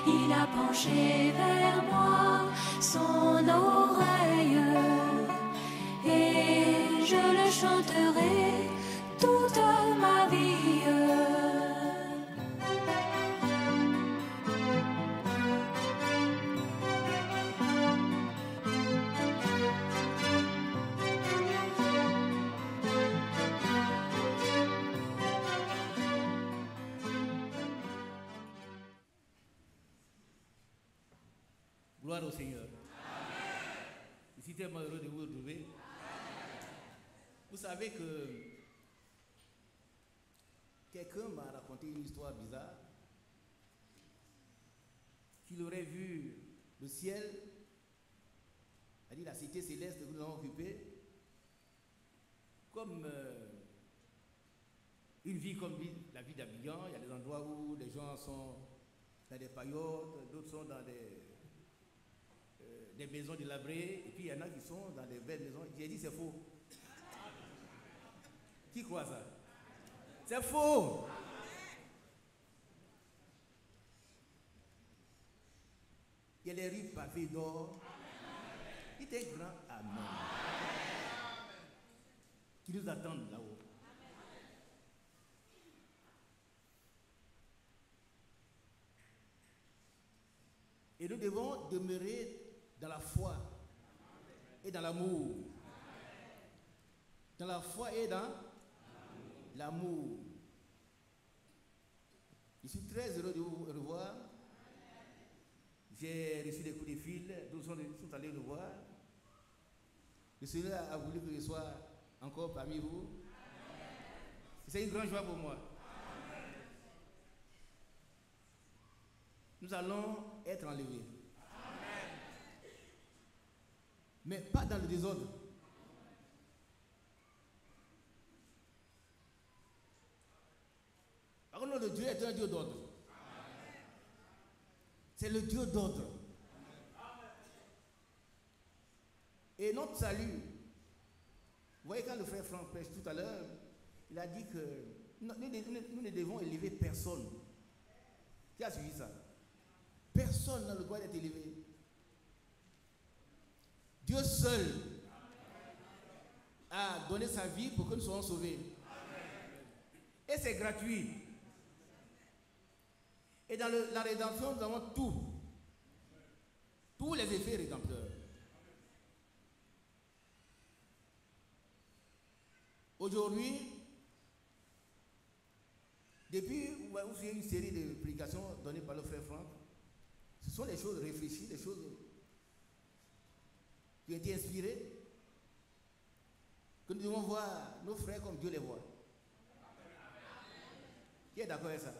il a penché vers moi son oreille, et je le chanterai toute ma vie. Gloire au Seigneur. Je suis tellement heureux de vous retrouver. Vous savez que quelqu'un m'a raconté une histoire bizarre, qu'il aurait vu le ciel, c'est-à-dire la cité céleste que nous avons occupée, comme une vie comme la vie d'Abidjan. Il y a des endroits où les gens sont dans des paillotes, d'autres sont dans des maisons délabrées, et puis il y en a qui sont dans des belles maisons. J'ai dit c'est faux. Qui croit ça? C'est faux. Il y a les rues pavées d'or. Il est grand. Amen. Qui nous attendent là-haut. Et nous devons demeurer dans la foi et dans l'amour. Dans la foi et dans l'amour. Je suis très heureux de vous revoir. J'ai reçu des coups de fil, d'autres sont allés nous voir. Le Seigneur a voulu que je sois encore parmi vous. C'est une grande joie pour moi. Nous allons être enlevés. Mais pas dans le désordre. Par contre, le Dieu est un Dieu d'ordre. C'est le Dieu d'ordre. Et notre salut, vous voyez quand le frère Franck prêche tout à l'heure, il a dit que nous ne devons élever personne. Qui a suivi ça? Personne n'a le droit d'être élevé. Dieu seul a donné sa vie pour que nous soyons sauvés. Et c'est gratuit. Et dans la rédemption, nous avons tout. Tous les effets rédempteurs. Aujourd'hui, depuis vous avez une série de prédications données par le frère Franck, ce sont des choses réfléchies, des choses qui ont été inspirées, que nous devons voir nos frères comme Dieu les voit. Qui est d'accord avec ça?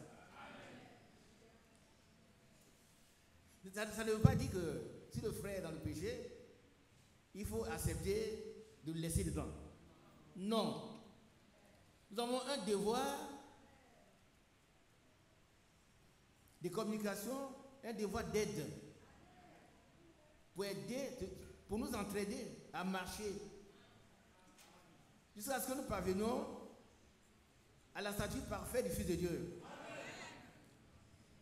Ça ne veut pas dire que si le frère est dans le péché, il faut accepter de le laisser dedans. Non. Nous avons un devoir de communication, un devoir d'aide pour nous entraider à marcher jusqu'à ce que nous parvenions à la statue parfaite du Fils de Dieu.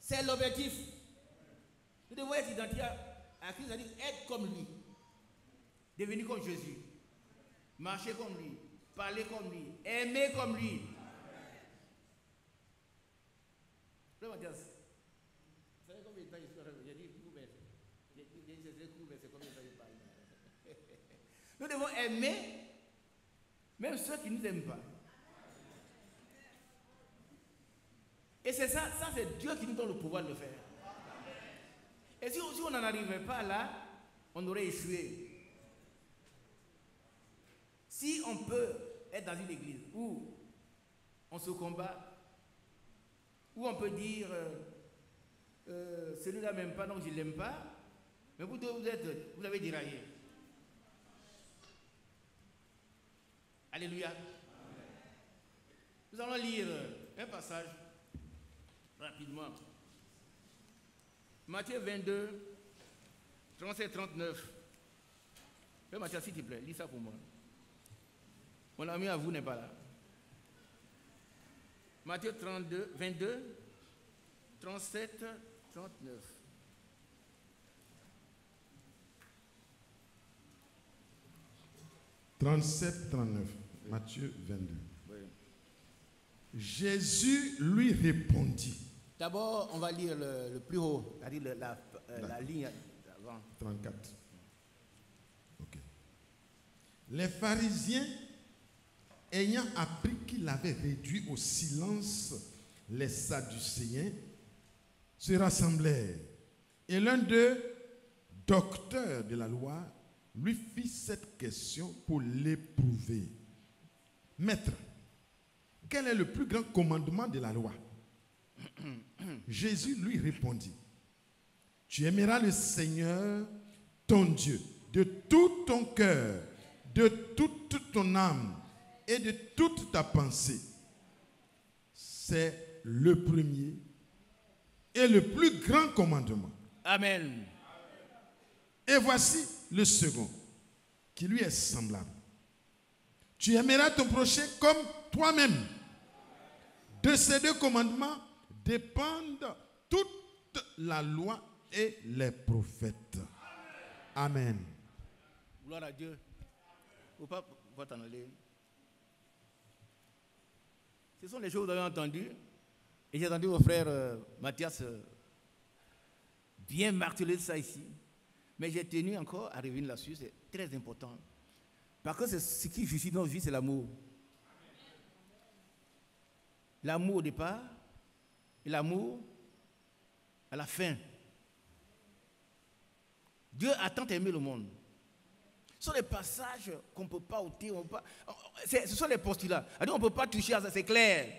C'est l'objectif. Nous devons être identifiés à Christ, c'est-à-dire être comme lui, devenir comme Jésus, marcher comme lui, parler comme lui, aimer comme lui. Frère Mathias, vous savez combien de temps j'ai dit combien? C'est combien de temps il parle? Nous devons aimer même ceux qui ne nous aiment pas. Et c'est ça c'est Dieu qui nous donne le pouvoir de le faire. Et si on n'en arrivait pas là, on aurait échoué. Si on peut être dans une église où on se combat, où on peut dire celui-là m'aime pas, donc je ne l'aime pas, mais vous avez déraillé. Alléluia. Amen. Nous allons lire un passage rapidement. Matthieu 22, 37-39. Frère Matthieu, s'il te plaît, lis ça pour moi. Mon ami à vous n'est pas là. Matthieu 22, 37, 39. 37-39, Matthieu 22. Oui. Jésus lui répondit. D'abord, on va lire le plus haut, c'est-à-dire la ligne avant. 34. Ok. Les pharisiens, ayant appris qu'il avait réduit au silence les Sadducéens, se rassemblèrent. Et l'un d'eux, docteur de la loi, lui fit cette question pour l'éprouver. Maître, quel est le plus grand commandement de la loi? Jésus lui répondit, tu aimeras le Seigneur, ton Dieu, de tout ton cœur, de toute ton âme et de toute ta pensée. C'est le premier et le plus grand commandement. Amen. Et voici le second, qui lui est semblable. Tu aimeras ton prochain comme toi-même. De ces deux commandements dépendent toute la loi et les prophètes. Amen. Gloire à Dieu. Faut pas t'en aller. Ce sont les choses que vous avez entendues. Et j'ai entendu mon frère Mathias bien marteler ça ici. Mais j'ai tenu encore à revenir là-dessus. C'est très important. Parce que ce qui justifie notre vie, c'est l'amour. L'amour au départ et l'amour à la fin. Dieu a tant aimé le monde. Ce sont des passages qu'on ne peut pas ôter. Ce sont les postulats. On ne peut pas toucher à ça, c'est clair.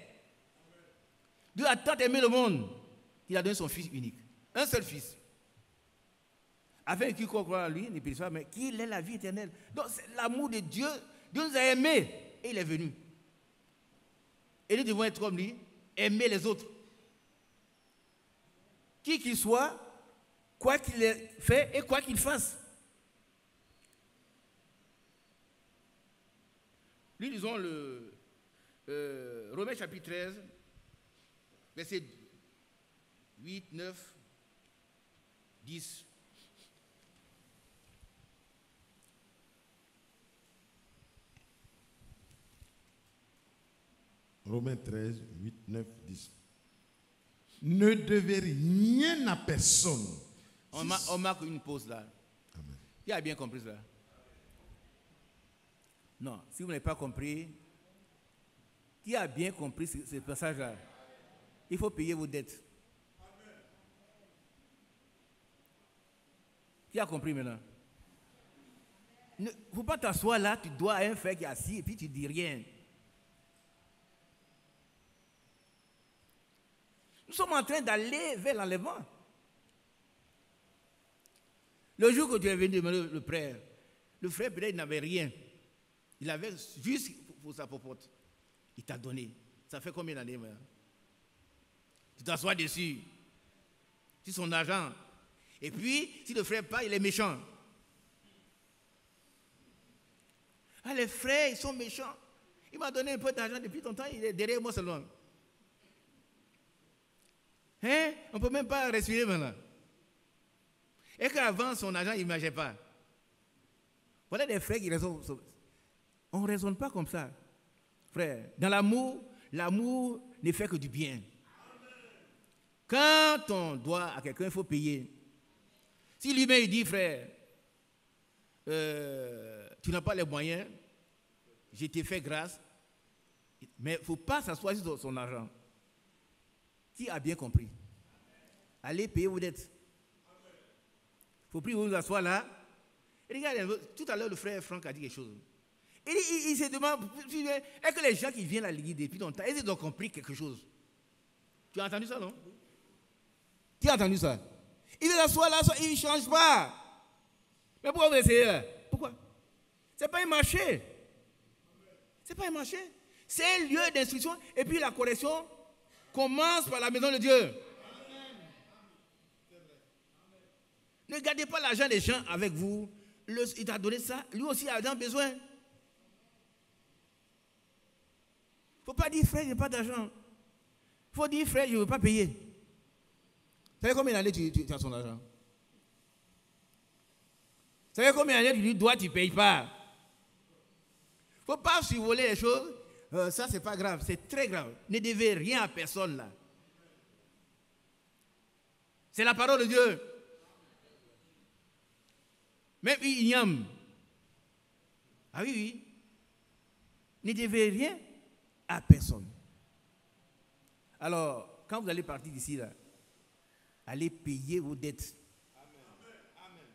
Dieu a tant aimé le monde qu'il a donné son Fils unique. Un seul Fils. Afin qu'il croit en lui, ne périsse pas, mais qu'il ait la vie éternelle. Donc c'est l'amour de Dieu. Dieu nous a aimés et il est venu. Et nous devons être comme lui, aimer les autres. Qui qu'il soit, quoi qu'il ait fait et quoi qu'il fasse. Nous lisons le Romains chapitre 13, versets 8, 9, 10. Romains 13, 8, 9, 10. Ne devez rien à personne. On marque une pause là. Amen. Qui a bien compris ça? Non, si vous n'avez pas compris, qui a bien compris ce passage-là? Il faut payer vos dettes. Qui a compris maintenant? Il ne faut pas t'asseoir là, tu dois à un frère qui est assis et puis tu ne dis rien. Nous sommes en train d'aller vers l'enlèvement. Le jour que tu es venu demander le frère peut-être n'avait rien. Il avait juste pour sa popote. Il t'a donné. Ça fait combien d'années maintenant? Tu t'assois dessus. C'est son argent. Et puis, si le frère part, il est méchant. Ah, les frères, ils sont méchants. Il m'a donné un peu d'argent depuis longtemps, il est derrière moi seulement. Hein? On ne peut même pas respirer maintenant. Et qu'avant, son argent, il ne mangeait pas. Voilà des frères qui raisonnent. On ne raisonne pas comme ça. Frère, dans l'amour, l'amour ne fait que du bien. Quand on doit à quelqu'un, il faut payer. Si lui-même il dit, frère, tu n'as pas les moyens, je t'ai fait grâce, mais il ne faut pas s'asseoir sur son argent. Qui a bien compris? Allez payer vos dettes. Il faut plus vous asseoir là. Et regardez, tout à l'heure, le frère Franck a dit quelque chose. Il se demande, est-ce que les gens qui viennent à l'église depuis longtemps, est-ce qu'ils ont compris quelque chose? Tu as entendu ça, non? Qui a entendu ça? Il veut s'asseoir là, il ne change pas. Mais pourquoi vous essayez là? Pourquoi? Ce n'est pas un marché. Ce n'est pas un marché. C'est un lieu d'instruction. Et puis la correction commence par la maison de Dieu. Ne gardez pas l'argent des gens avec vous. Il t'a donné ça. Lui aussi a besoin. Il ne faut pas dire, frère, je n'ai pas d'argent. Il faut dire, frère, je ne veux pas payer. Vous savez combien d'années tu as son argent? Vous savez combien d'années tu lui dois, tu ne payes pas? faut pas survoler les choses. Ça, c'est pas grave, c'est très grave. Ne devez rien à personne là. C'est la parole de Dieu. Même Ignam. Ah oui, oui. Ne devez rien à personne. Alors, quand vous allez partir d'ici là, allez payer vos dettes. Amen.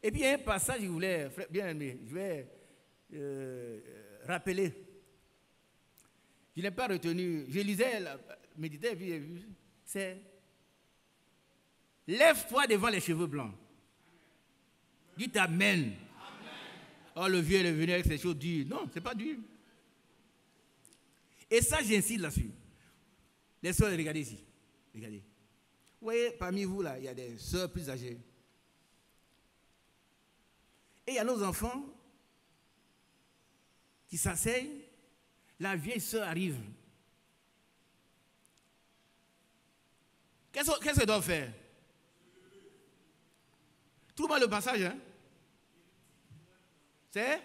Et puis il y a un passage, je voulais, bien aimé, je vais rappeler. Je n'ai pas retenu, je lisais, méditais, puis j'ai vu, c'est lève-toi devant les cheveux blancs. Dites Amen. Oh, le vieux est venu avec ses choses dures. Non, ce n'est pas dur. Et ça, j'insiste là-dessus. Les soeurs, regardez ici. Regardez. Vous voyez, parmi vous, là, il y a des soeurs plus âgées. Et il y a nos enfants qui s'asseyent. La vieille soeur arrive. Qu'est-ce qu'elle doit faire? Tout le monde le passage, hein? C'est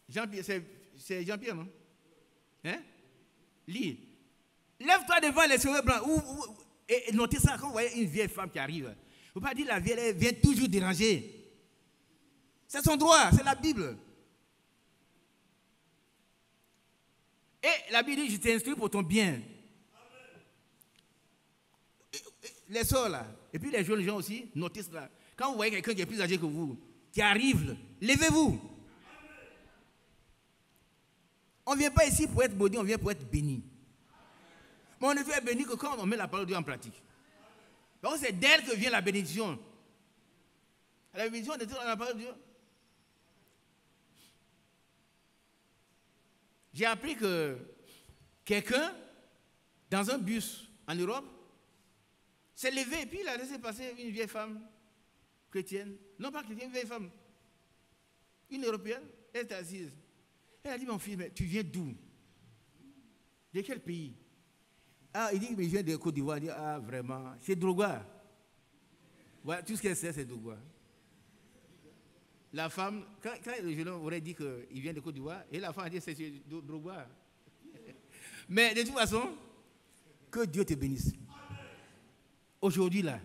Jean-Pierre, c'est Jean-Pierre, non? Hein? Lis. Lève-toi devant les cheveux blancs. Et notez ça, quand vous voyez une vieille femme qui arrive, il ne faut pas dire la vieille, elle vient toujours déranger. C'est son droit, c'est la Bible. Et la Bible dit, je t'instruis pour ton bien. Les soeurs là, et puis les jeunes gens aussi, notez cela. Quand vous voyez quelqu'un qui est plus âgé que vous, qui arrive, levez-vous. On ne vient pas ici pour être maudit, on vient pour être béni. Mais on ne fait béni que quand on met la parole de Dieu en pratique. Donc c'est d'elle que vient la bénédiction. La bénédiction est dans la parole de Dieu. J'ai appris que quelqu'un, dans un bus en Europe, s'est levé et puis il a laissé passer une vieille femme chrétienne. Non pas chrétienne, une vieille femme. Une européenne, elle était assise. Elle a dit, mon fils, mais tu viens d'où? De quel pays? Ah, il dit, mais je viens de Côte d'Ivoire. Il dit, ah, vraiment, c'est Drogba. Voilà, tout ce qu'elle sait, c'est Drogba. La femme, quand le jeune homme aurait dit qu'il vient de Côte d'Ivoire, et la femme a dit, c'est Drogba. Mais de toute façon, que Dieu te bénisse. Aujourd'hui, là,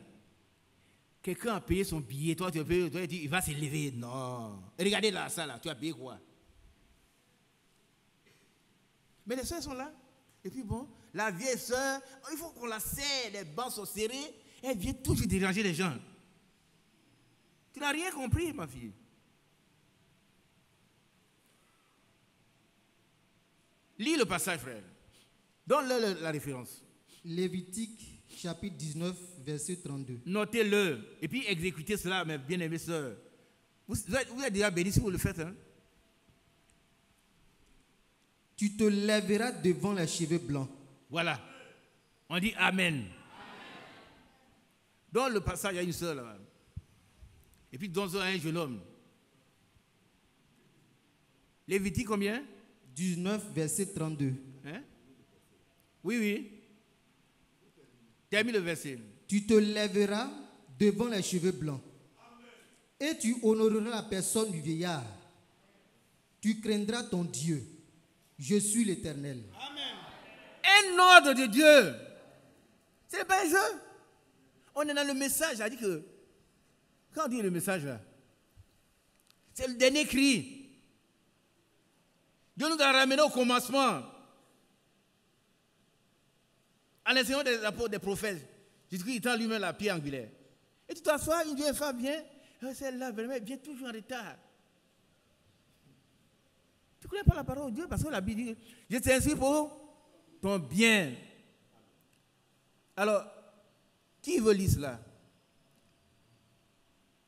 quelqu'un a payé son billet, toi, tu as payé, toi, tu dis, il va se lever. Non. Et regardez là, ça, là, tu as payé quoi? Mais les soeurs sont là. Et puis bon, la vieille soeur, il faut qu'on la serre, les bancs sont serrés, elle vient toujours déranger les gens. Tu n'as rien compris, ma fille. Lis le passage, frère. Donne-le la référence. Lévitique, chapitre 19, verset 32. Notez-le. Et puis exécutez cela, mes bien-aimées sœurs. Vous êtes déjà bénis si vous le faites. Hein? Tu te lèveras devant les cheveux blancs. Voilà. On dit Amen. Dans le passage, il y a une sœur là-bas. Et puis dans un jeune homme. Lévitique combien? 19, verset 32. Hein? Oui, oui. Termine le verset. Tu te lèveras devant les cheveux blancs. Et tu honoreras la personne du vieillard. Tu craindras ton Dieu. Je suis l'Éternel. Amen. Un ordre de Dieu. Ce n'est pas un jeu. On est dans le message. Ça dit que, quand on dit le message là, c'est le dernier cri. Dieu nous a ramené au commencement. En l'enseignant des apôtres, des prophètes. Jésus-Christ tend lui-même la pierre angulaire. Et tu t'assois, une vieille femme vient. Celle-là, vraiment, vient toujours en retard. Tu ne connais pas la parole de Dieu parce que la Bible dit, je t'inscris pour ton bien. Alors, qui veut lire cela?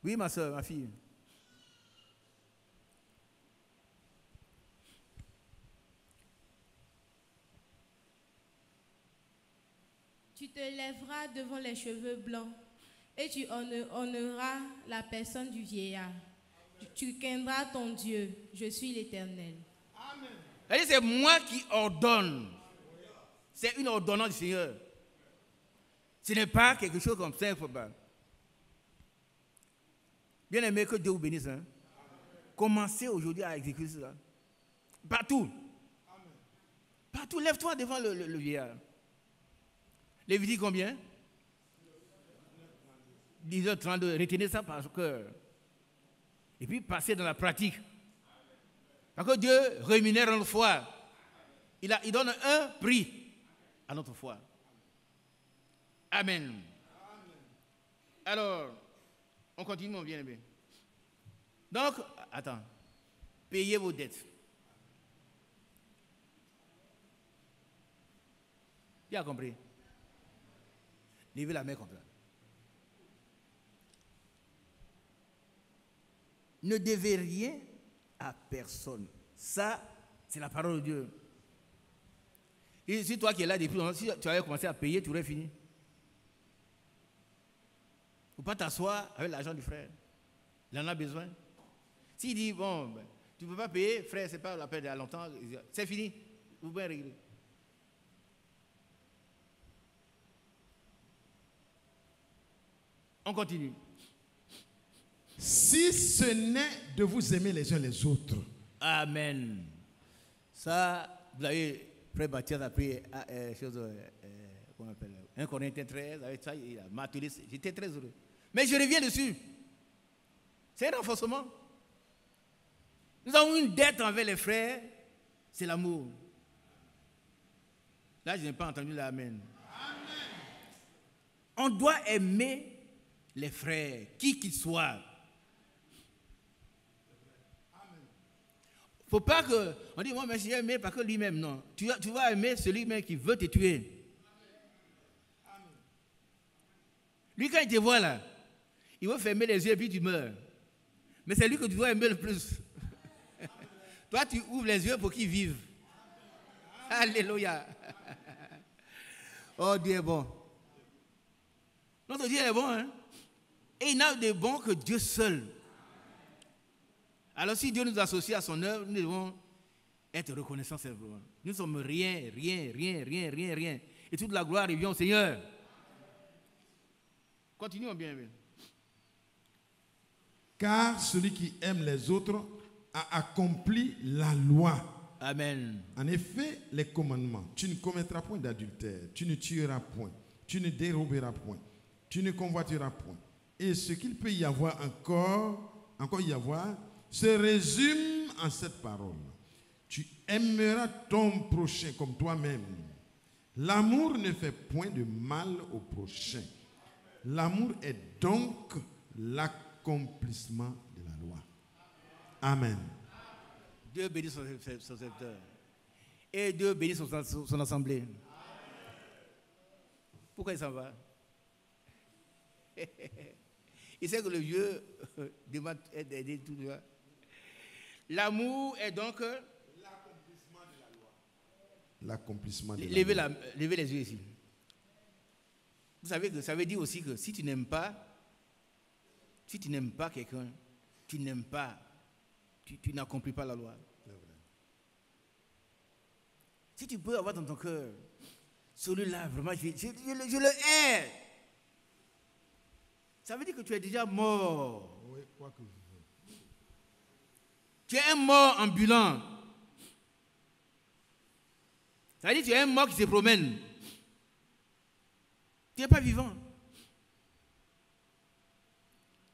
Oui, ma soeur, ma fille. Tu te lèveras devant les cheveux blancs et tu honoreras la personne du vieillard. Tu craindras ton Dieu. Je suis l'Éternel. Amen. C'est moi qui ordonne. C'est une ordonnance du Seigneur. Ce n'est pas quelque chose comme ça. Bien aimé, que Dieu vous bénisse. Hein? Commencez aujourd'hui à exécuter cela. Partout. Partout, lève-toi devant le vieillard. Lévitique combien? 10h32, retenez ça par cœur. Et puis passez dans la pratique. Parce que Dieu rémunère notre foi. Il donne un prix à notre foi. Amen. Alors, on continue, mon bien-aimé. Donc, attends. Payez vos dettes. Tu as compris? Levez la main comme ça. Ne devez rien à personne. Ça, c'est la parole de Dieu. Et si toi qui es là depuis longtemps, si tu avais commencé à payer, tu aurais fini. Il ne faut pas t'asseoir avec l'argent du frère. Il en a besoin. S'il dit, bon, ben, tu ne peux pas payer, frère, ce n'est pas la peine de longtemps, c'est fini. Vous pouvez régler. On continue. Si ce n'est de vous aimer les uns les autres. Amen. Ça, vous avez, frère Baptiste a pris comment on appelle, 1 Corinthiens 13, avec ça, il a maturé. J'étais très heureux. Mais je reviens dessus. C'est un renforcement. Nous avons une dette envers les frères, c'est l'amour. Là, je n'ai pas entendu l'amen. On doit aimer les frères, qui qu'ils soient. Il ne faut pas qu'on dise, moi, mais j'ai aimé parce que lui-même, non. Tu vas aimer celui-même qui veut te tuer. Lui, quand il te voit là, il veut fermer les yeux et puis tu meurs. Mais c'est lui que tu dois aimer le plus. Toi, tu ouvres les yeux pour qu'il vive. Alléluia. Oh, Dieu est bon. Notre Dieu est bon, hein. Et il n'a de bon que Dieu seul. Alors si Dieu nous associe à son œuvre, nous devons être reconnaissants simplement. Nous ne sommes rien. Et toute la gloire revient au Seigneur. Continuons bien. Car celui qui aime les autres a accompli la loi. Amen. En effet, les commandements, tu ne commettras point d'adultère, tu ne tueras point, tu ne déroberas point, tu ne convoiteras point. Et ce qu'il peut y avoir encore y avoir, se résume en cette parole. Tu aimeras ton prochain comme toi-même. L'amour ne fait point de mal au prochain. L'amour est donc l'accomplissement de la loi. Amen. Dieu bénit son serviteur. Et Dieu bénit son assemblée. Pourquoi il s'en va? Il sait que le vieux demande d'aider tout le monde. L'amour est donc l'accomplissement de la loi. L'accomplissement de la loi. Levez les yeux ici. Vous savez que ça veut dire aussi que si tu n'aimes pas quelqu'un, tu n'aimes pas, tu n'accomplis pas la loi. Si tu peux avoir dans ton cœur, celui-là, vraiment, je le hais. Ça veut dire que tu es déjà mort. Oui, quoi que tu es un mort ambulant. Ça veut dire que tu es un mort qui se promène. Tu n'es pas vivant.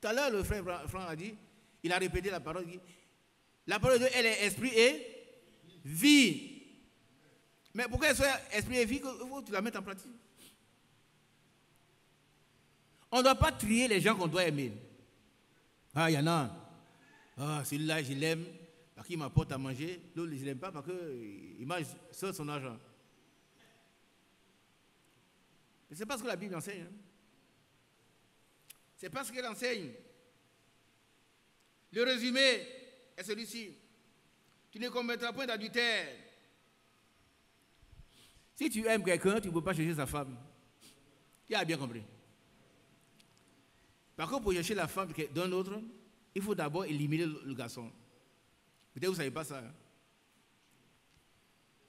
Tout à l'heure, le frère Franck a dit, il a répété la parole. La parole de Dieu, elle est esprit et vie. Mais pourquoi elle soit esprit et vie, il faut que tu la mettes en pratique. On ne doit pas trier les gens qu'on doit aimer. Ah, il y en a. Ah, celui-là, je l'aime parce qu'il m'apporte à manger. L'autre, je ne l'aime pas parce qu'il mange seul son argent. Mais c'est pas ce que la Bible enseigne. Hein. C'est pas ce qu'elle enseigne. Le résumé est celui-ci. Tu ne commettras point d'adultère. Si tu aimes quelqu'un, tu ne peux pas chercher sa femme. Qui a bien compris? Par contre, pour chercher la femme d'un autre, il faut d'abord éliminer le garçon. Peut-être que vous ne savez pas ça. Hein?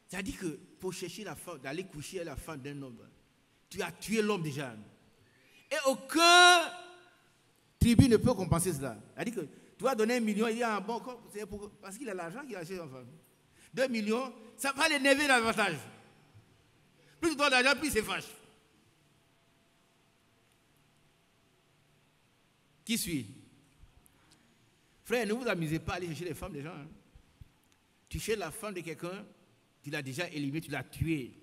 C'est-à-dire que pour chercher la femme, d'aller coucher avec la femme d'un homme, tu as tué l'homme déjà. Et aucun tribu ne peut compenser cela. C'est-à-dire que Tu vas donner 1 million, il dit, ah bon, c'est parce qu'il a l'argent qu'il a acheté l'enfant. 2 millions, ça va l'énerver davantage. Plus tu donnes d'argent, plus c'est fâche. Qui suit? Frère, ne vous amusez pas à aller chercher les femmes des gens. Hein. Tu cherches la femme de quelqu'un, tu l'as déjà éliminé, tu l'as tué.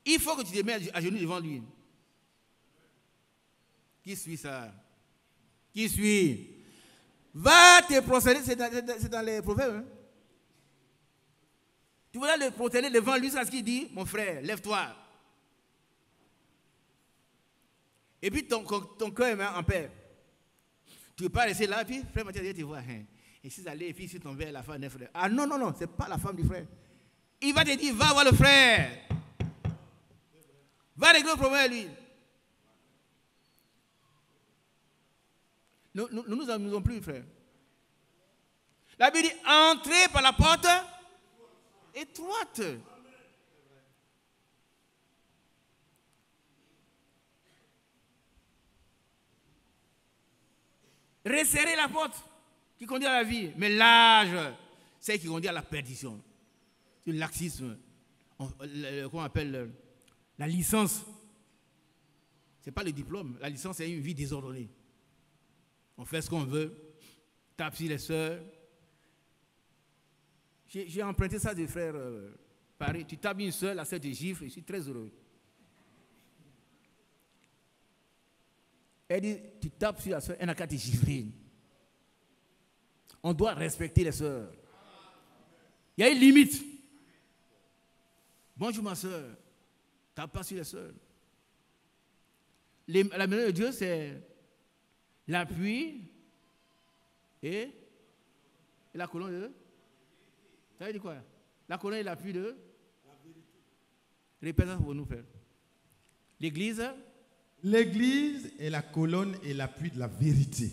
Il faut que tu te mettes à genoux devant lui. Qui suit ça? Qui suit? Va te prosterner, c'est dans les proverbes. Hein? Tu vas le prosterner devant lui, c'est ce qu'il dit, mon frère, lève-toi. Et puis ton cœur est en paix. Tu ne veux pas rester là, puis frère Mathieu, tu vois, hein, et si allez, et puis si ton verre, la femme d'un frère. Ah non, non, non, ce n'est pas la femme du frère. Il va te dire, va voir le frère. Va régler le problème, lui. Nous ne nous amusons plus, frère. La Bible dit, entrez par la porte étroite. Resserrer la porte qui conduit à la vie. Mais l'âge, c'est qui conduit à la perdition. C'est le laxisme. Comment on appelle la licence. Ce n'est pas le diplôme. La licence, c'est une vie désordonnée. On fait ce qu'on veut. Tape sur les sœurs. J'ai emprunté ça des frères Paris. Tu tapes une sœur, la sœur te gifle. Je suis très heureux. Elle dit, tu tapes sur la sœur, elle n'a qu'à te gifler. On doit respecter les sœurs. Il y a une limite. Bonjour ma sœur. Tape pas sur les sœurs. La maison de Dieu, c'est l'appui et la colonne de... Ça veut dire quoi? La colonne et l'appui de... Répète ça pour nous, frère. L'église... L'église est la colonne et l'appui de la vérité.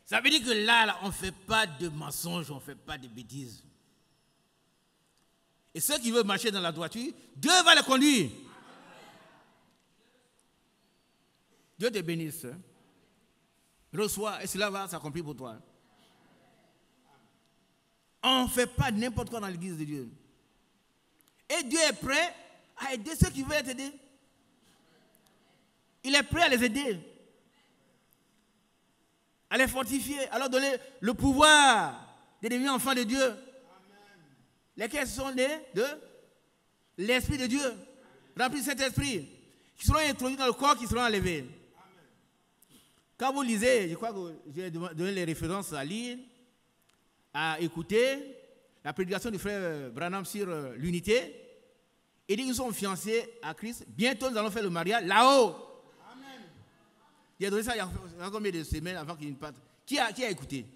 Ça veut dire que là, on ne fait pas de mensonges, on ne fait pas de bêtises. Et ceux qui veulent marcher dans la droiture, Dieu va les conduire. Dieu te bénisse. Reçois et cela va s'accomplir pour toi. On ne fait pas n'importe quoi dans l'église de Dieu. Et Dieu est prêt à aider ceux qui veulent t'aider. Il est prêt à les aider, à les fortifier, à leur donner le pouvoir de devenir enfants de Dieu. Amen. Lesquels sont nés de l'Esprit de Dieu, remplis de cet esprit, qui seront introduits dans le corps, qui seront enlevés. Amen. Quand vous lisez, je crois que j'ai donné les références à lire, à écouter, la prédication du frère Branham sur l'unité, il dit qu'ils sont fiancés à Christ. Bientôt, nous allons faire le mariage là-haut. Il a donné ça il y a combien de semaines avant qu'il ne parte. Qui a écouté?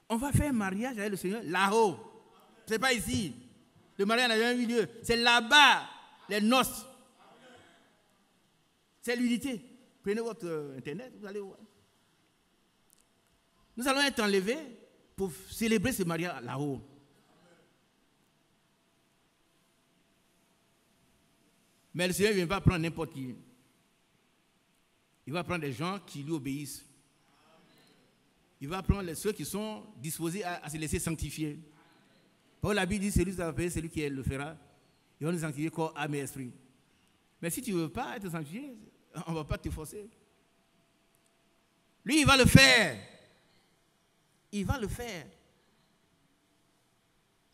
On va faire un mariage avec le Seigneur là-haut. Ce n'est pas ici. Le mariage n'a jamais eu lieu. C'est là-bas, les noces. C'est l'unité. Prenez votre internet, vous allez voir. Nous allons être enlevés pour célébrer ce mariage là-haut. Mais le Seigneur ne vient pas prendre n'importe qui. Il va prendre des gens qui lui obéissent. Il va prendre ceux qui sont disposés à se laisser sanctifier. Parce que la Bible dit, celui qui va payer, celui qui le fera. Il va nous sanctifier corps, âme et esprit. Mais si tu ne veux pas être sanctifié, on ne va pas te forcer. Lui, il va le faire. Il va le faire.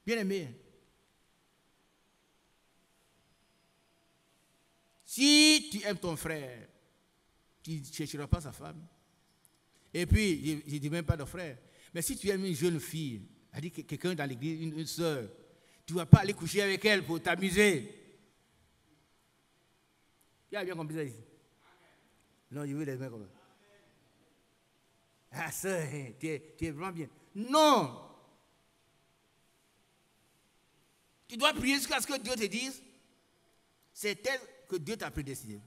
Bien aimé. Si tu aimes ton frère, tu ne chercheras pas sa femme. Et puis, je ne dis même pas de frère. Mais si tu aimes une jeune fille, c'est-à-dire quelqu'un dans l'église, une soeur, tu ne vas pas aller coucher avec elle pour t'amuser. Il y a bien compris ça ici. Non, je veux les mains comme ça. Ah, soeur, tu es vraiment bien. Non! Tu dois prier jusqu'à ce que Dieu te dise, c'est tel que Dieu t'a prédestiné.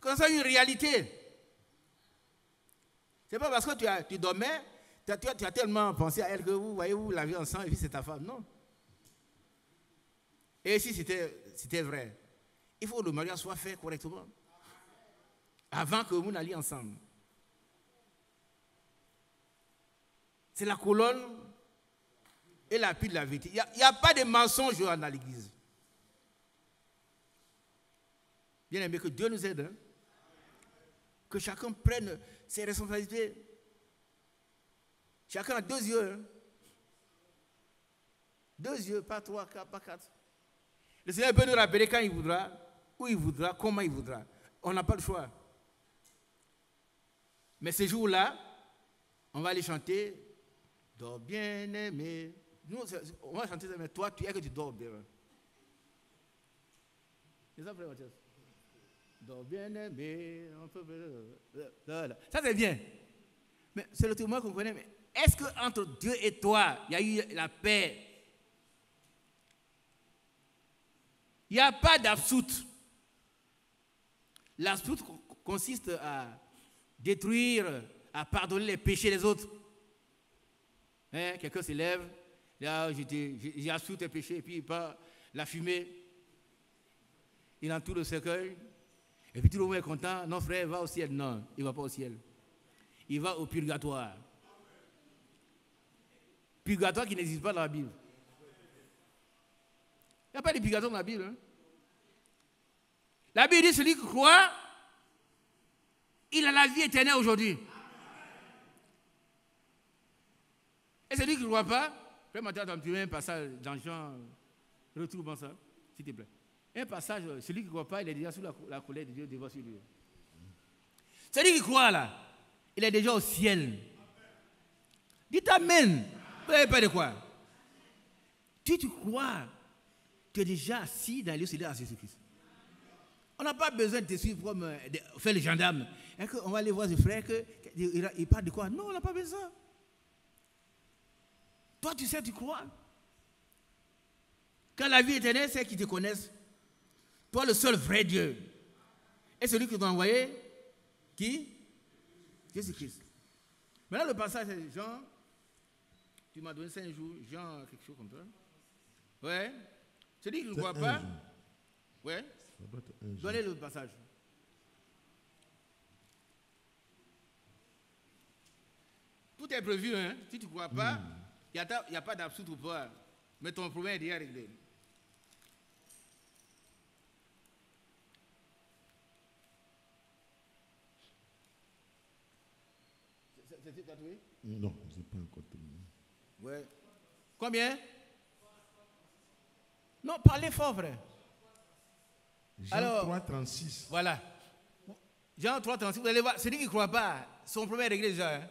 Comme ça, une réalité. C'est pas parce que tu dormais, tu as tellement pensé à elle que vous voyez, vous l'avez ensemble et puis c'est ta femme. Non. Et si c'était vrai, il faut que le mariage soit fait correctement. avant que vous n'alliez ensemble. C'est la colonne et l'appui de la vérité. Il n'y a pas de mensonge dans l'église. Bien aimé, que Dieu nous aide. Hein? Que chacun prenne ses responsabilités. Chacun a 2 yeux. Hein? 2 yeux, pas 3, pas 4. Le Seigneur peut nous rappeler quand il voudra, où il voudra, comment il voudra. On n'a pas le choix. Mais ces jours-là, on va aller chanter « Dors bien aimé ». Nous, on va chanter ça, mais toi, tu es que tu dors bien. C'est ça, frère Mathias. Dors bien aimé. Ça, c'est bien. Mais c'est le témoin qu'on connaît. Mais est-ce qu'entre Dieu et toi, il y a eu la paix? Il n'y a pas d'absoute. L'absoute consiste à détruire, à pardonner les péchés des autres. Hein? Quelqu'un se lève, là, j'ai absous tes péchés, et puis il part la fumée, il entoure le cercueil, et puis tout le monde est content. Non, frère, va au ciel. Non, il ne va pas au ciel. Il va au purgatoire. Purgatoire qui n'existe pas dans la Bible. Il n'y a pas de purgatoire dans la Bible. Hein? La Bible dit celui qui croit, il a la vie éternelle aujourd'hui. Et celui qui ne croit pas, frère Mathieu, tu mets un passage dans Jean, retrouve-moi ça, s'il te plaît. Un passage, celui qui ne croit pas, il est déjà sous la colère de Dieu devant sur lui. Celui qui croit là, il est déjà au ciel. Dites Amen. Vous n'avez pas de quoi. Tu crois, tu es déjà assis dans le ciel à Jésus-Christ. On n'a pas besoin de te suivre comme faire le gendarme. On va aller voir ce frère, il parle de quoi? Non, on n'a pas besoin. Toi, tu sais, tu crois. Quand la vie éternelle, c'est qu'ils te connaissent. Toi, le seul vrai Dieu. Et celui qui t'a envoyé, qui? Jésus-Christ. Maintenant, le passage, c'est Jean. Tu m'as donné 5 jours. Jean, quelque chose comme ça. Ouais. Celui qui ne croit pas. Ouais. Donnez le passage. Tout est prévu, hein. Si tu ne crois pas, il n'y a pas d'absurde ou pas. Mais ton problème est déjà réglé. C'est tatoué? Non, je n'ai pas encore terminé. Ouais. Combien? Non, parlez fort, frère. Jean 3, 36. Voilà. Jean 3, 36, vous allez voir, celui qui ne croit pas, son problème est réglé déjà. Hein?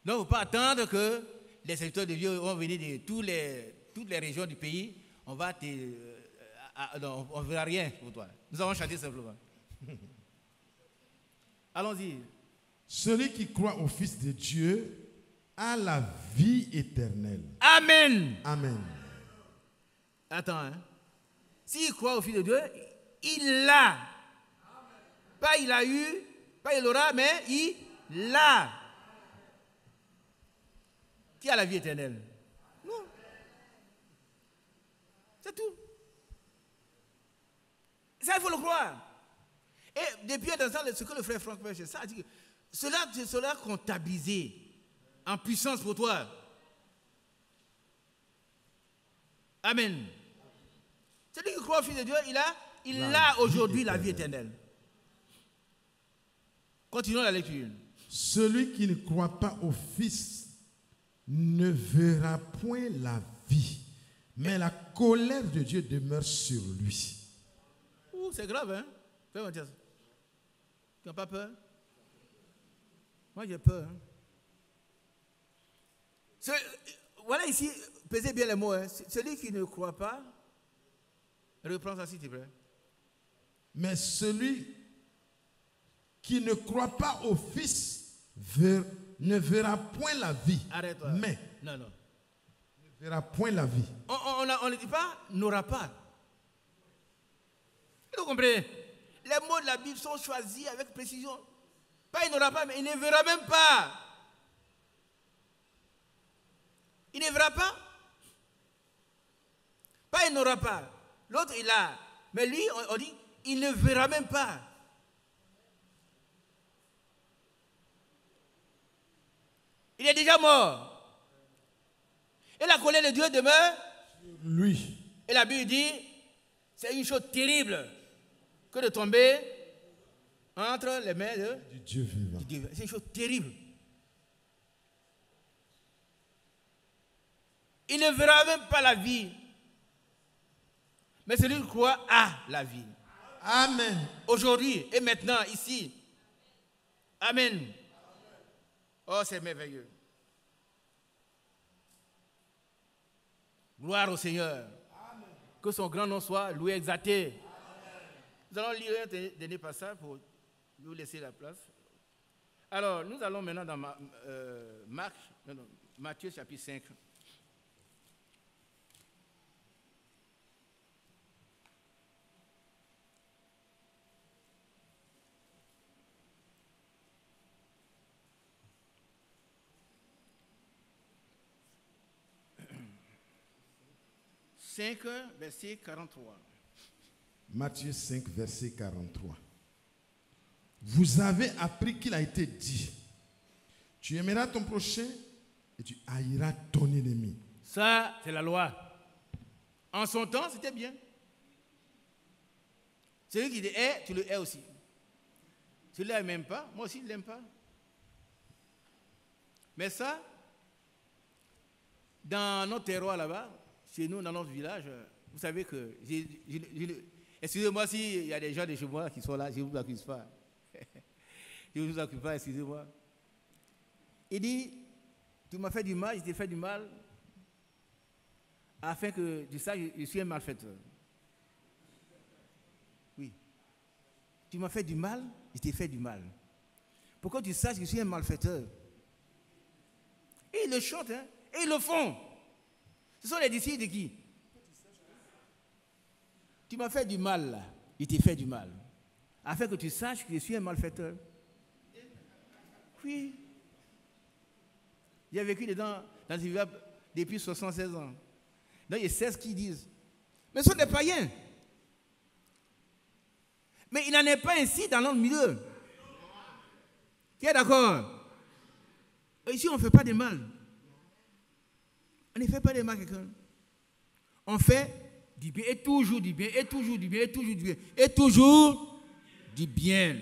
Donc, il ne faut pas attendre que les serviteurs de Dieu vont venir de toutes les régions du pays. On va non, on ne verra rien pour toi. Nous allons chanter simplement. Allons-y. Celui qui croit au Fils de Dieu a la vie éternelle. Amen. Amen. Attends, hein. S'il croit au Fils de Dieu, il l'a. Pas il a eu, pas il aura, mais il l'a. Qui a la vie éternelle? Non. C'est tout. Ça, il faut le croire. Et depuis un instant, ce que le frère Franck fait, ça, dit que cela comptabilisé en puissance pour toi. Amen. Celui qui croit au Fils de Dieu, il a aujourd'hui la vie éternelle. Continuons la lecture. Celui qui ne croit pas au Fils ne verra point la vie, mais la colère de Dieu demeure sur lui. C'est grave, hein? Fais Mathias. Tu n'as pas peur? Moi, j'ai peur. Hein? Voilà ici, pesez bien les mots. Hein? Celui qui ne croit pas, reprends ça s'il te plaît. Mais celui qui ne croit pas au Fils ne verra point la vie. Arrête-toi. Mais non. Ne verra point la vie. On ne dit pas n'aura pas. Vous comprenez? Les mots de la Bible sont choisis avec précision. Pas il n'aura pas, mais il ne verra même pas. Il ne verra pas. Pas il n'aura pas. L'autre il a. Mais lui, on dit, il ne verra même pas. Il est déjà mort. Et la colère de Dieu demeure. Lui. Et la Bible dit, c'est une chose terrible que de tomber entre les mains Du Dieu vivant. de Dieu. C'est une chose terrible. Il ne verra même pas la vie. Mais celui qui croit a la vie. Amen. Aujourd'hui et maintenant, ici. Amen. Oh, c'est merveilleux. Gloire au Seigneur. Amen. Que son grand nom soit loué, exalté. Nous allons lire un dernier passage pour nous laisser la place. Alors, nous allons maintenant dans Matthieu chapitre 5. Verset 43. Matthieu 5, verset 43. Vous avez appris qu'il a été dit, tu aimeras ton prochain et tu haïras ton ennemi. Ça, c'est la loi. En son temps, c'était bien. Celui qui te hait, tu le hais aussi. Celui-là, il ne m'aime pas, moi aussi, je ne l'aime pas. Mais ça, dans notre terroir là-bas, chez nous, dans notre village, vous savez que... excusez-moi s'il y a des gens de chez moi qui sont là, je ne vous accuse pas. Je ne vous accuse pas, excusez-moi. Il dit, tu m'as fait du mal, je t'ai fait du mal, afin que tu saches que je suis un malfaiteur. Oui. Tu m'as fait du mal, je t'ai fait du mal. Pourquoi tu saches que je suis un malfaiteur? Et ils le chantent, hein, et ils le font. Ce sont les disciples de qui? Tu m'as fait du mal, là. Il t'ai fait du mal. Afin que tu saches que je suis un malfaiteur. Oui. J'ai vécu dans ce village depuis 76 ans. Donc, il y a 16 qui disent. Mais ce sont des païens. Mais il n'en est pas ainsi dans notre milieu. Qui est d'accord? Ici, on ne fait pas de mal. On ne fait pas de mal à quelqu'un. On fait du bien, et toujours du bien, et toujours du bien, et toujours du bien, et toujours du bien.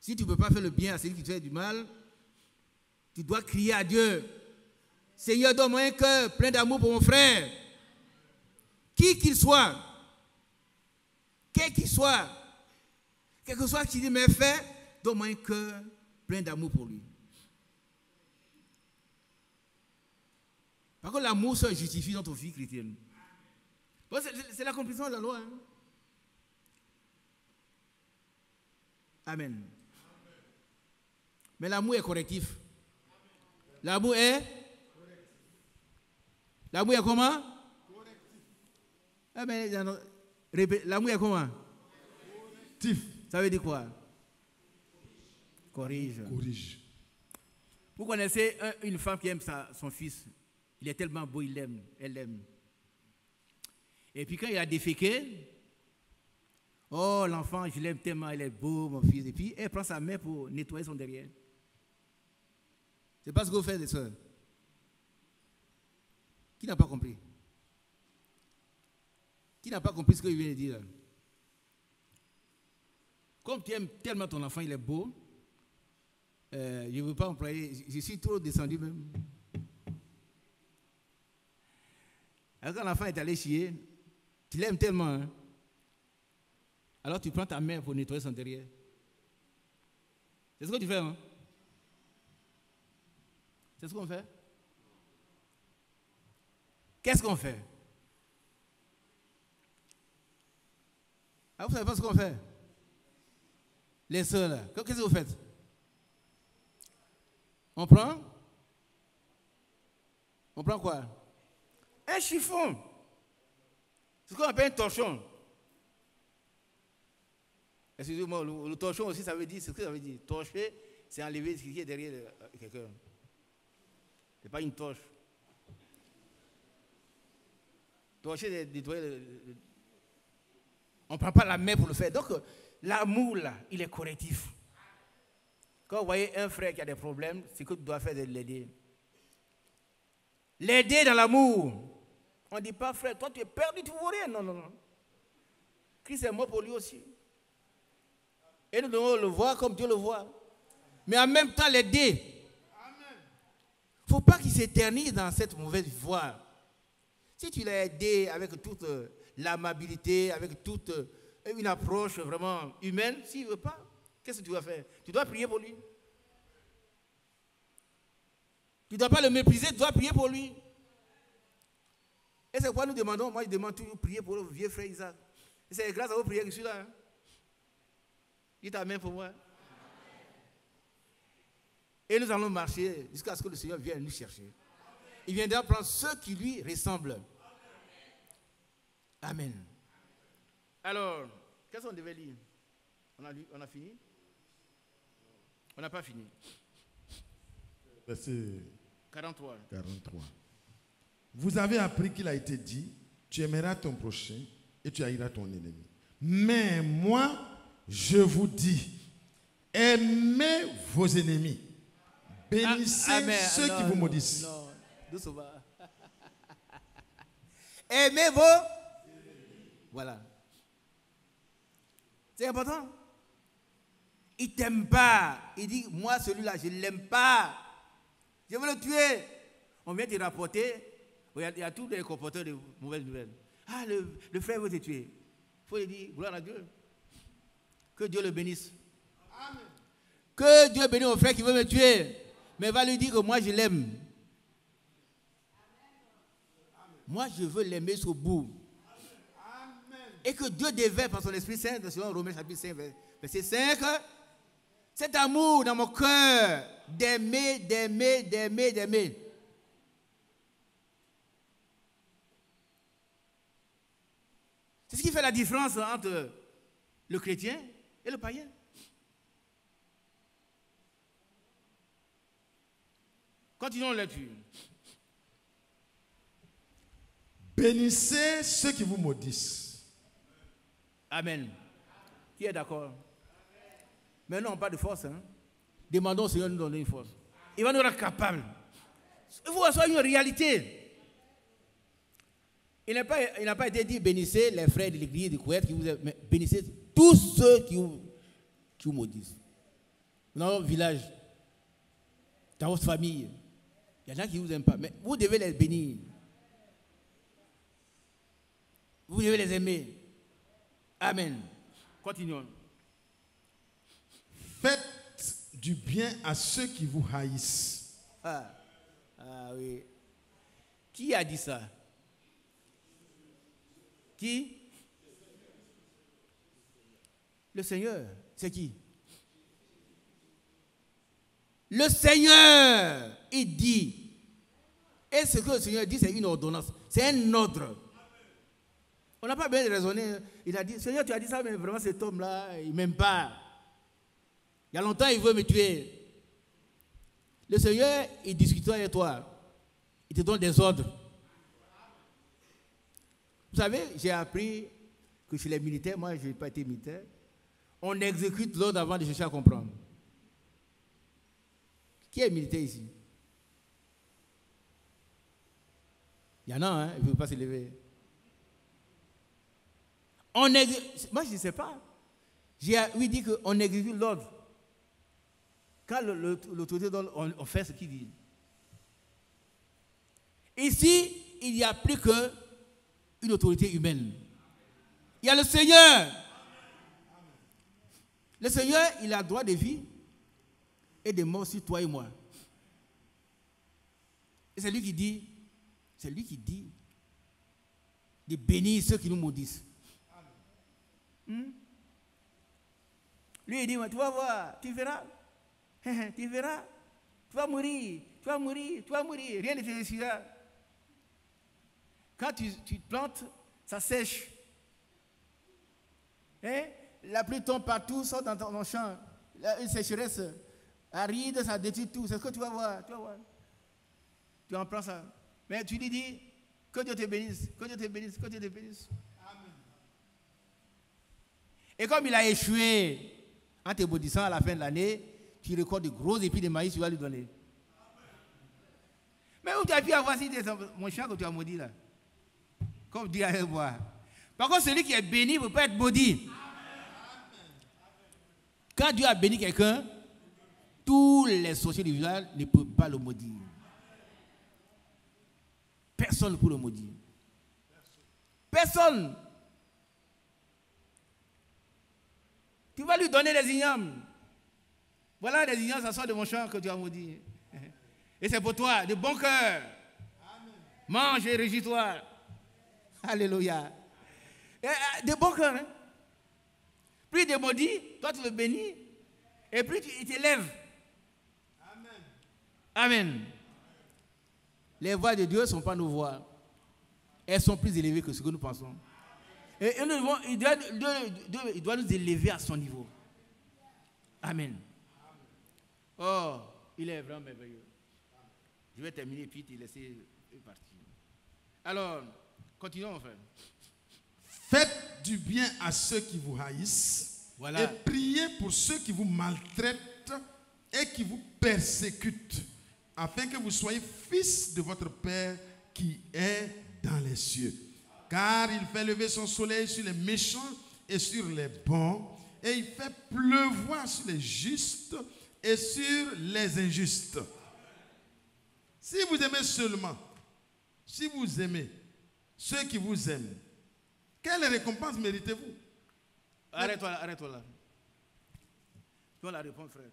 Si tu ne peux pas faire le bien à celui qui te fait du mal, tu dois crier à Dieu. Seigneur, donne-moi un cœur plein d'amour pour mon frère. Qui qu'il soit, quel qu'il soit, quel que soit ce qu'il m'a fait, donne-moi un cœur plein d'amour pour lui. Par contre, l'amour se justifie dans ton vie chrétienne. Bon, c'est l'accomplissement de la loi. Hein? Amen. Mais l'amour est correctif. L'amour est? L'amour est comment? Correctif. L'amour est comment? Correctif. Ça veut dire quoi? Corrige. Corrige. Vous connaissez une femme qui aime son fils. Il est tellement beau, il l'aime, elle l'aime. Et puis quand il a déféqué, oh l'enfant, je l'aime tellement, il est beau, mon fils. Et puis elle prend sa main pour nettoyer son derrière. C'est pas ce que vous faites, les soeurs. Qui n'a pas compris? Qui n'a pas compris ce que je viens de dire là? Comme tu aimes tellement ton enfant, il est beau, je ne veux pas employer, je suis trop descendu même. Alors quand l'enfant est allé chier, tu l'aimes tellement, hein? Alors tu prends ta main pour nettoyer son derrière. C'est ce que tu fais, hein? C'est ce qu'on fait. Qu'est-ce qu'on fait? Ah, vous ne savez pas ce qu'on fait? Les sœurs, là, qu'est-ce que vous faites? On prend quoi? Un chiffon. C'est ce qu'on appelle un torchon. Excusez-moi, le torchon aussi, ça veut dire, c'est ce que ça veut dire. Torcher, c'est enlever ce qui est derrière quelqu'un. Ce n'est pas une torche. Torcher, c'est nettoyer. On ne prend pas la main pour le faire. Donc, l'amour, là, il est correctif. Quand vous voyez un frère qui a des problèmes, ce que tu dois faire, c'est de l'aider. L'aider dans l'amour. On ne dit pas, frère, toi tu es perdu, tu ne vaux rien. Non, non, non. Christ est mort pour lui aussi. Et nous devons le voir comme Dieu le voit. Mais en même temps, l'aider. Il ne faut pas qu'il s'éternise dans cette mauvaise voie. Si tu l'as aidé avec toute l'amabilité, avec toute une approche vraiment humaine, s'il ne veut pas, qu'est-ce que tu vas faire? Tu dois prier pour lui. Tu ne dois pas le mépriser, tu dois prier pour lui. Et c'est pourquoi nous demandons, moi je demande toujours prier pour le vieux frère Isaac. Et c'est grâce à vos prières que je suis là. Hein. Dites amen pour moi. Et nous allons marcher jusqu'à ce que le Seigneur vienne nous chercher. Il viendra prendre ceux qui lui ressemblent. Amen. Alors, qu'est-ce qu'on devait lire? On a fini? On n'a pas fini. Verset 43. 43. Vous avez appris qu'il a été dit, tu aimeras ton prochain et tu haïras ton ennemi. Mais moi, je vous dis, aimez vos ennemis. Bénissez ceux qui vous maudissent. Non, doucement. Aimez vos. Voilà. C'est important. Il ne t'aime pas. Il dit, moi, celui-là, je ne l'aime pas. Je veux le tuer. On vient te rapporter. Il y a tous les comporteurs de mauvaises nouvelles. Ah, le frère veut te tuer. Il faut lui dire, gloire à Dieu. Que Dieu le bénisse. Amen. Que Dieu bénisse mon frère qui veut me tuer. Mais va lui dire que moi, je l'aime. Moi, je veux l'aimer jusqu'au bout. Amen. Et que Dieu déverse par son Esprit Saint, selon Romains chapitre 5, verset 5, cet amour dans mon cœur d'aimer. C'est ce qui fait la différence entre le chrétien et le païen. Continuons la lecture. Bénissez ceux qui vous maudissent. Amen. Qui est d'accord? Mais non, pas de force. Hein? Demandons au Seigneur de nous donner une force. Il va nous rendre capables. Il faut avoir une réalité. Il n'a pas été dit bénissez les frères de l'église, de Kouet, mais bénissez tous ceux qui vous maudissent. Dans votre village, dans votre famille, il y a des gens qui ne vous aiment pas, mais vous devez les bénir. Vous devez les aimer. Amen. Continuons. Faites du bien à ceux qui vous haïssent. Ah oui. Qui a dit ça? Qui? Le Seigneur. C'est qui? Le Seigneur, il dit. Et ce que le Seigneur dit, c'est une ordonnance. C'est un ordre. On n'a pas besoin de raisonner. Il a dit, Seigneur, tu as dit ça, mais vraiment cet homme-là, il ne m'aime pas. Il y a longtemps, il veut me tuer. Le Seigneur, il discute avec toi. Il te donne des ordres. Vous savez, j'ai appris que chez les militaires, moi je n'ai pas été militaire, on exécute l'ordre avant de chercher à comprendre. Qui est militaire ici? Il y en a, hein, il ne veut pas se lever. Moi je ne sais pas. J'ai dit qu'on exécute l'ordre. Quand l'autorité donne, on fait ce qu'il dit. Ici, il n'y a plus qu'une autorité humaine. Il y a le Seigneur. Le Seigneur, il a droit de vie et de mort sur toi et moi. Et c'est lui qui dit de bénir ceux qui nous maudissent. Lui, il dit, tu vas voir, tu verras. Tu verras. Tu vas mourir. Rien ne te réussira. Quand tu plantes, ça sèche. La pluie tombe partout, sort dans ton champ. Une sécheresse aride, ça détruit tout. C'est ce que tu vas voir. Tu en prends ça. Mais tu lui dis, que Dieu te bénisse, que Dieu te bénisse, que Dieu te bénisse. Amen. Et comme il a échoué en te maudissant à la fin de l'année, tu récoltes de gros épis de maïs, tu vas lui donner. Mais où tu as pu avoir mon champ que tu as maudit là? Comme dit avec moi. Par contre, celui qui est béni ne peut pas être maudit. Quand Dieu a béni quelqu'un, tous les sorciers du village ne peuvent pas le maudire. Personne ne peut le maudire. Personne. Tu vas lui donner des ignames. Voilà des ignames, ça sort de mon champ que tu as maudit. Et c'est pour toi, de bon cœur. Mange et régis-toi. Alléluia. De bon cœur. Hein? Plus il te maudit, toi tu le bénis. Et plus il t'élève. Amen. Amen. Les voies de Dieu ne sont pas nos voies. Elles sont plus élevées que ce que nous pensons. Et il doit nous élever à son niveau. Amen. Oh, il est vraiment merveilleux. Je vais terminer et puis te laisser partir. Alors, continuons, frère. Faites du bien à ceux qui vous haïssent. Voilà. Et priez pour ceux qui vous maltraitent et qui vous persécutent, afin que vous soyez fils de votre Père qui est dans les cieux. Car il fait lever son soleil sur les méchants et sur les bons, et il fait pleuvoir sur les justes et sur les injustes. Si vous aimez seulement, si vous aimez ceux qui vous aiment, quelle récompense méritez-vous? Arrête-toi là. Donne la réponse, frère.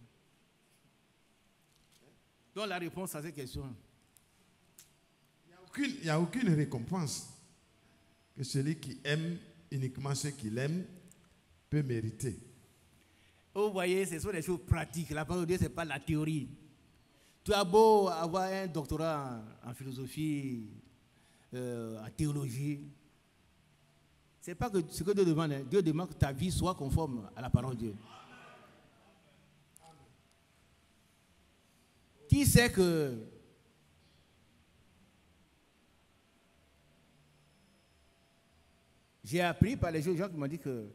Donne la réponse à cette question. Il n'y a aucune récompense que celui qui aime uniquement ceux qu'il aime peut mériter. Vous voyez, ce sont des choses pratiques. La parole de Dieu, ce n'est pas la théorie. Tu as beau avoir un doctorat en philosophie, en théologie. Ce n'est pas que ce que Dieu demande. Hein. Dieu demande que ta vie soit conforme à la parole de Dieu. Qui sait que j'ai appris par les gens qui m'ont dit que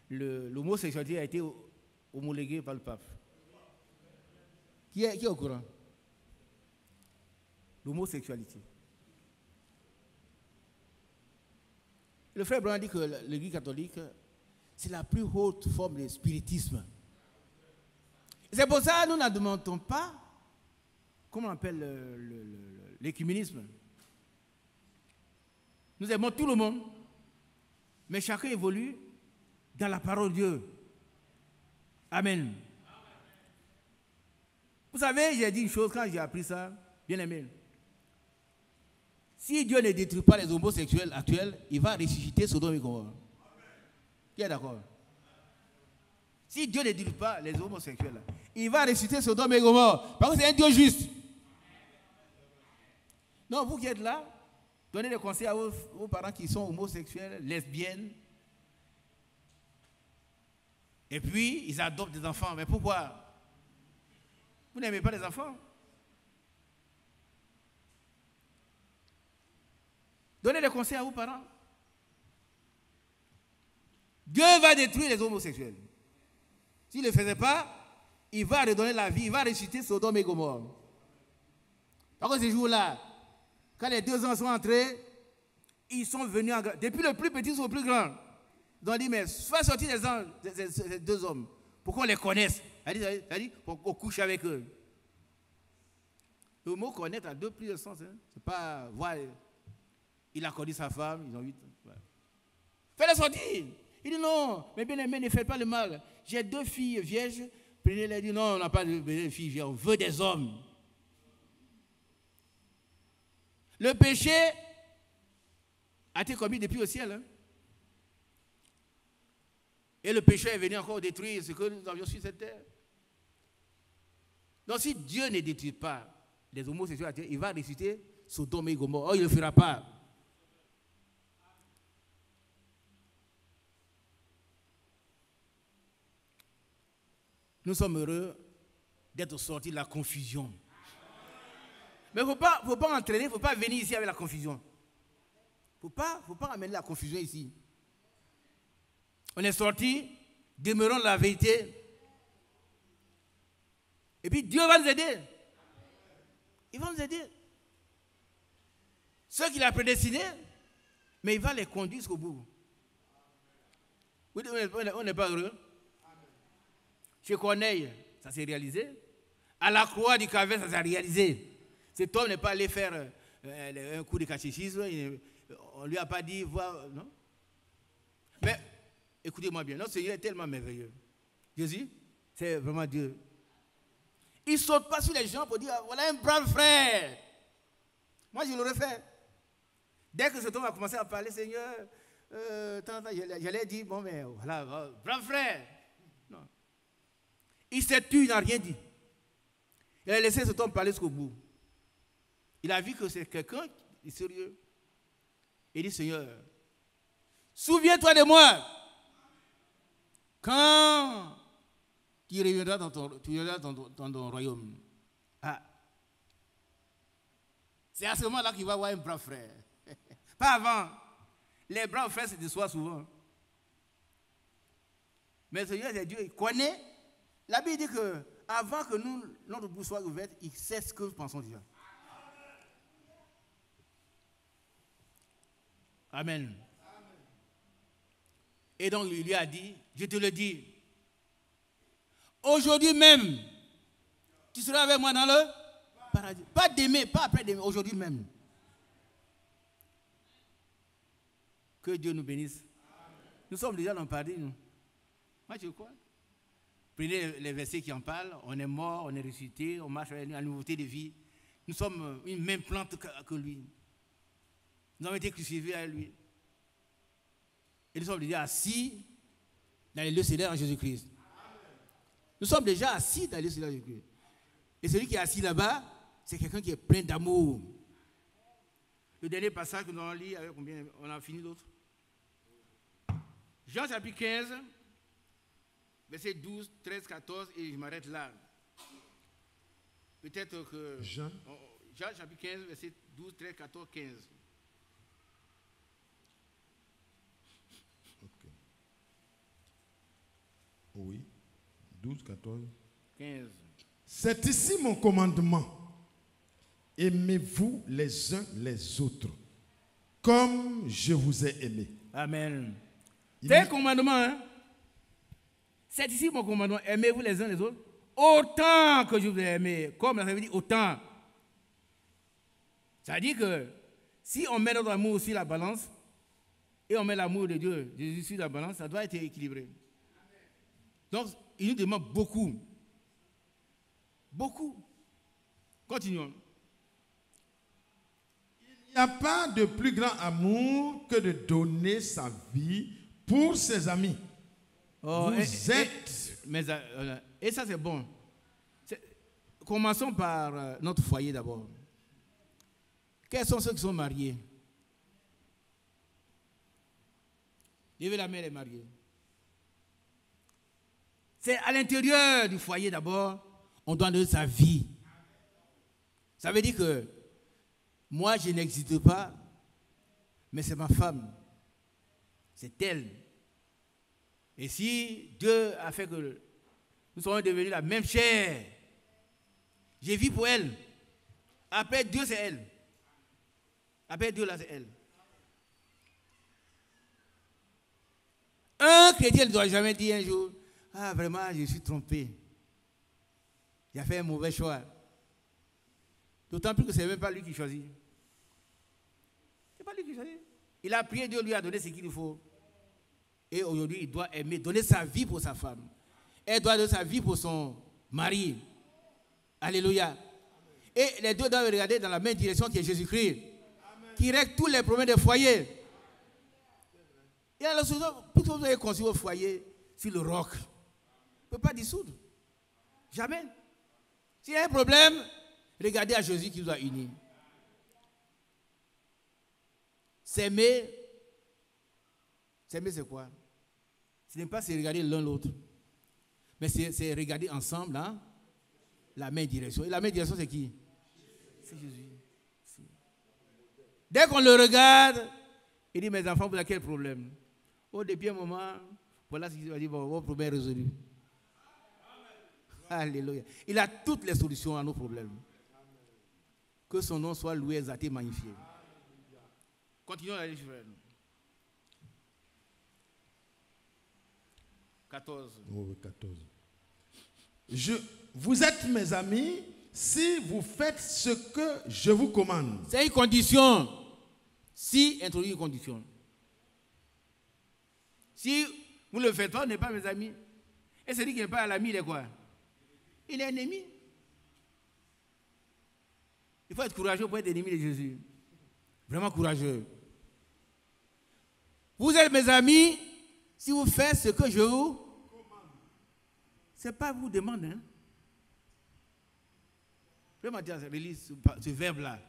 l'homosexualité a été homologuée par le pape. Qui est au courant? L'homosexualité. Le frère Branham dit que l'Église catholique, c'est la plus haute forme de spiritisme. C'est pour ça que nous ne demandons pas, comment on appelle l'écuménisme. Nous aimons tout le monde, mais chacun évolue dans la parole de Dieu. Amen. Vous savez, j'ai dit une chose quand j'ai appris ça, bien aimé. Si Dieu ne détruit pas les homosexuels actuels, il va ressusciter Sodome et Gomorrhe. Qui est d'accord? Si Dieu ne détruit pas les homosexuels, il va ressusciter Sodome et Gomorrhe. Parce que c'est un Dieu juste. Non, vous qui êtes là, donnez des conseils à vos parents qui sont homosexuels, lesbiennes. Et puis, ils adoptent des enfants. Mais pourquoi? Vous n'aimez pas les enfants? Donnez des conseils à vos parents. Dieu va détruire les homosexuels. S'il ne le faisait pas, il va redonner la vie, il va ressusciter Sodome et Gomorrhe. Par contre, ces jours-là, quand les deux hommes sont entrés, ils sont venus en grand. Depuis le plus petit jusqu'au plus grand. Ils ont dit, mais fais sortir ces deux hommes pour qu'on les connaisse. C'est-à-dire pour qu'on couche avec eux. Le mot connaître a plusieurs sens. Hein. C'est pas voir. Il a connu sa femme, ils ont 8 ans. Ouais. Fais-les sortir. Il dit non, mais bien aimé, ne faites pas le mal. J'ai 2 filles vierges. Prenez-les. Il dit non, on n'a pas de filles vierges, on veut des hommes. Le péché a été commis depuis le ciel. Hein. Et le péché est venu encore détruire ce que nous avions sur cette terre. Donc si Dieu ne détruit pas les homosexuels, il va ressusciter Sodome et Gomorrhe. Oh, il ne le fera pas. Nous sommes heureux d'être sortis de la confusion. Mais il ne faut pas entraîner, il ne faut pas venir ici avec la confusion. Il ne faut pas amener la confusion ici. On est sortis, demeurons la vérité. Et puis Dieu va nous aider. Il va nous aider. Ceux qu'il a prédestinés, mais il va les conduire jusqu'au bout. Oui, on n'est pas heureux. Chez Corneille, ça s'est réalisé. À la croix du Calvaire, ça s'est réalisé. Cet homme n'est pas allé faire un coup de catéchisme. On ne lui a pas dit, voir, non. Mais, écoutez-moi bien, notre Seigneur est tellement merveilleux. Jésus, c'est vraiment Dieu. Il ne saute pas sur les gens pour dire, voilà un brave frère. Moi, je l'aurais fait. Dès que cet homme a commencé à parler, Seigneur, j'allais dire, bon, mais voilà, brave frère. Non. Il s'est tué, il n'a rien dit. Il a laissé cet homme parler jusqu'au bout. Il a vu que c'est quelqu'un de sérieux. Il dit, Seigneur, souviens-toi de moi. Quand tu reviendras dans ton royaume. Ah. C'est à ce moment-là qu'il va avoir un brave frère. Pas avant. Les braves frères se déçoivent souvent. Mais le Seigneur, c'est Dieu, il connaît. La Bible dit que avant que notre bouche soit ouverte, il sait ce que nous pensons déjà. Amen. Et donc, il lui a dit, je te le dis, aujourd'hui même, tu seras avec moi dans le paradis. Pas demain, pas après demain, aujourd'hui même. Que Dieu nous bénisse. Nous sommes déjà dans le paradis, nous. Moi, je crois. Prenez les versets qui en parlent. On est mort, on est ressuscité, on marche avec lui en nouveauté de vie. Nous sommes une même plante que lui. Nous avons été crucifiés avec lui. Et nous sommes déjà assis dans les lieux célestes en Jésus-Christ. Nous sommes déjà assis dans les lieux célestes en Jésus-Christ. Et celui qui est assis là-bas, c'est quelqu'un qui est plein d'amour. Le dernier passage que nous avons lu, avec combien on a fini l'autre? Jean chapitre 15, verset 12, 13, 14, et je m'arrête là. Peut-être que... Jean chapitre 15, verset 12, 13, 14, 15. Ok. Oui. 12, 14. 15. C'est ici mon commandement. Aimez-vous les uns les autres, comme je vous ai aimé. Amen. C'est un commandement, hein? C'est ici mon commandement. Aimez-vous les uns les autres, autant que je vous ai aimé. Comme ça veut dire autant. Ça veut dire que si on met notre amour sur la balance, et on met l'amour de Dieu, Jésus sur la balance, ça doit être équilibré. Donc, il nous demande beaucoup. Beaucoup. Continuons. Il n'y a pas de plus grand amour que de donner sa vie pour ses amis. Oh, Vous êtes... Et ça, c'est bon. Commençons par notre foyer d'abord. Quels sont ceux qui sont mariés? Levez la main, les mariés. C'est à l'intérieur du foyer d'abord, on doit donner sa vie. Ça veut dire que moi, je n'existe pas, mais c'est ma femme. C'est elle. Et si Dieu a fait que nous sommes devenus la même chair, j'ai vis pour elle. Après Dieu, c'est elle. Après Dieu, là, c'est elle. Un chrétien ne doit jamais dire un jour, ah, vraiment, je suis trompé. Il a fait un mauvais choix. D'autant plus que ce n'est même pas lui qui choisit. Ce n'est pas lui qui choisit. Il a prié, Dieu lui a donné ce qu'il faut. Et aujourd'hui, il doit aimer, donner sa vie pour sa femme. Elle doit donner sa vie pour son mari. Alléluia. Et les deux doivent regarder dans la même direction qui est Jésus-Christ. Qui règle tous les problèmes des foyers. Et alors, plutôt que vous avez construit votre foyer sur le roc, vous ne pouvez pas dissoudre. Jamais. S'il y a un problème, regardez à Jésus qui nous a unis. S'aimer, c'est quoi? Ce n'est pas se regarder l'un l'autre, mais c'est regarder ensemble, hein, la même direction. Et la même direction, c'est qui? C'est Jésus. Dès qu'on le regarde, il dit, mes enfants, vous avez quel problème? Oh, depuis un moment, voilà ce qu'il va dire, bon, votre problème est résolu. Alléluia. Il a toutes les solutions à nos problèmes. Que son nom soit loué, exalté, magnifié. Continuons à aller, frère. 14. Oh, 14. Vous êtes mes amis si vous faites ce que je vous commande. C'est une condition. Si, introduit une condition. Si vous ne le faites pas, vous n'êtes pas mes amis. Et celui qui n'est pas l'ami, il est quoi? Il est ennemi. Il faut être courageux pour être ennemi de Jésus. Vraiment courageux. Vous êtes mes amis si vous faites ce que je vous commande. Ce n'est pas vous demande. Hein? Vraiment dire, relise ce verbe-là.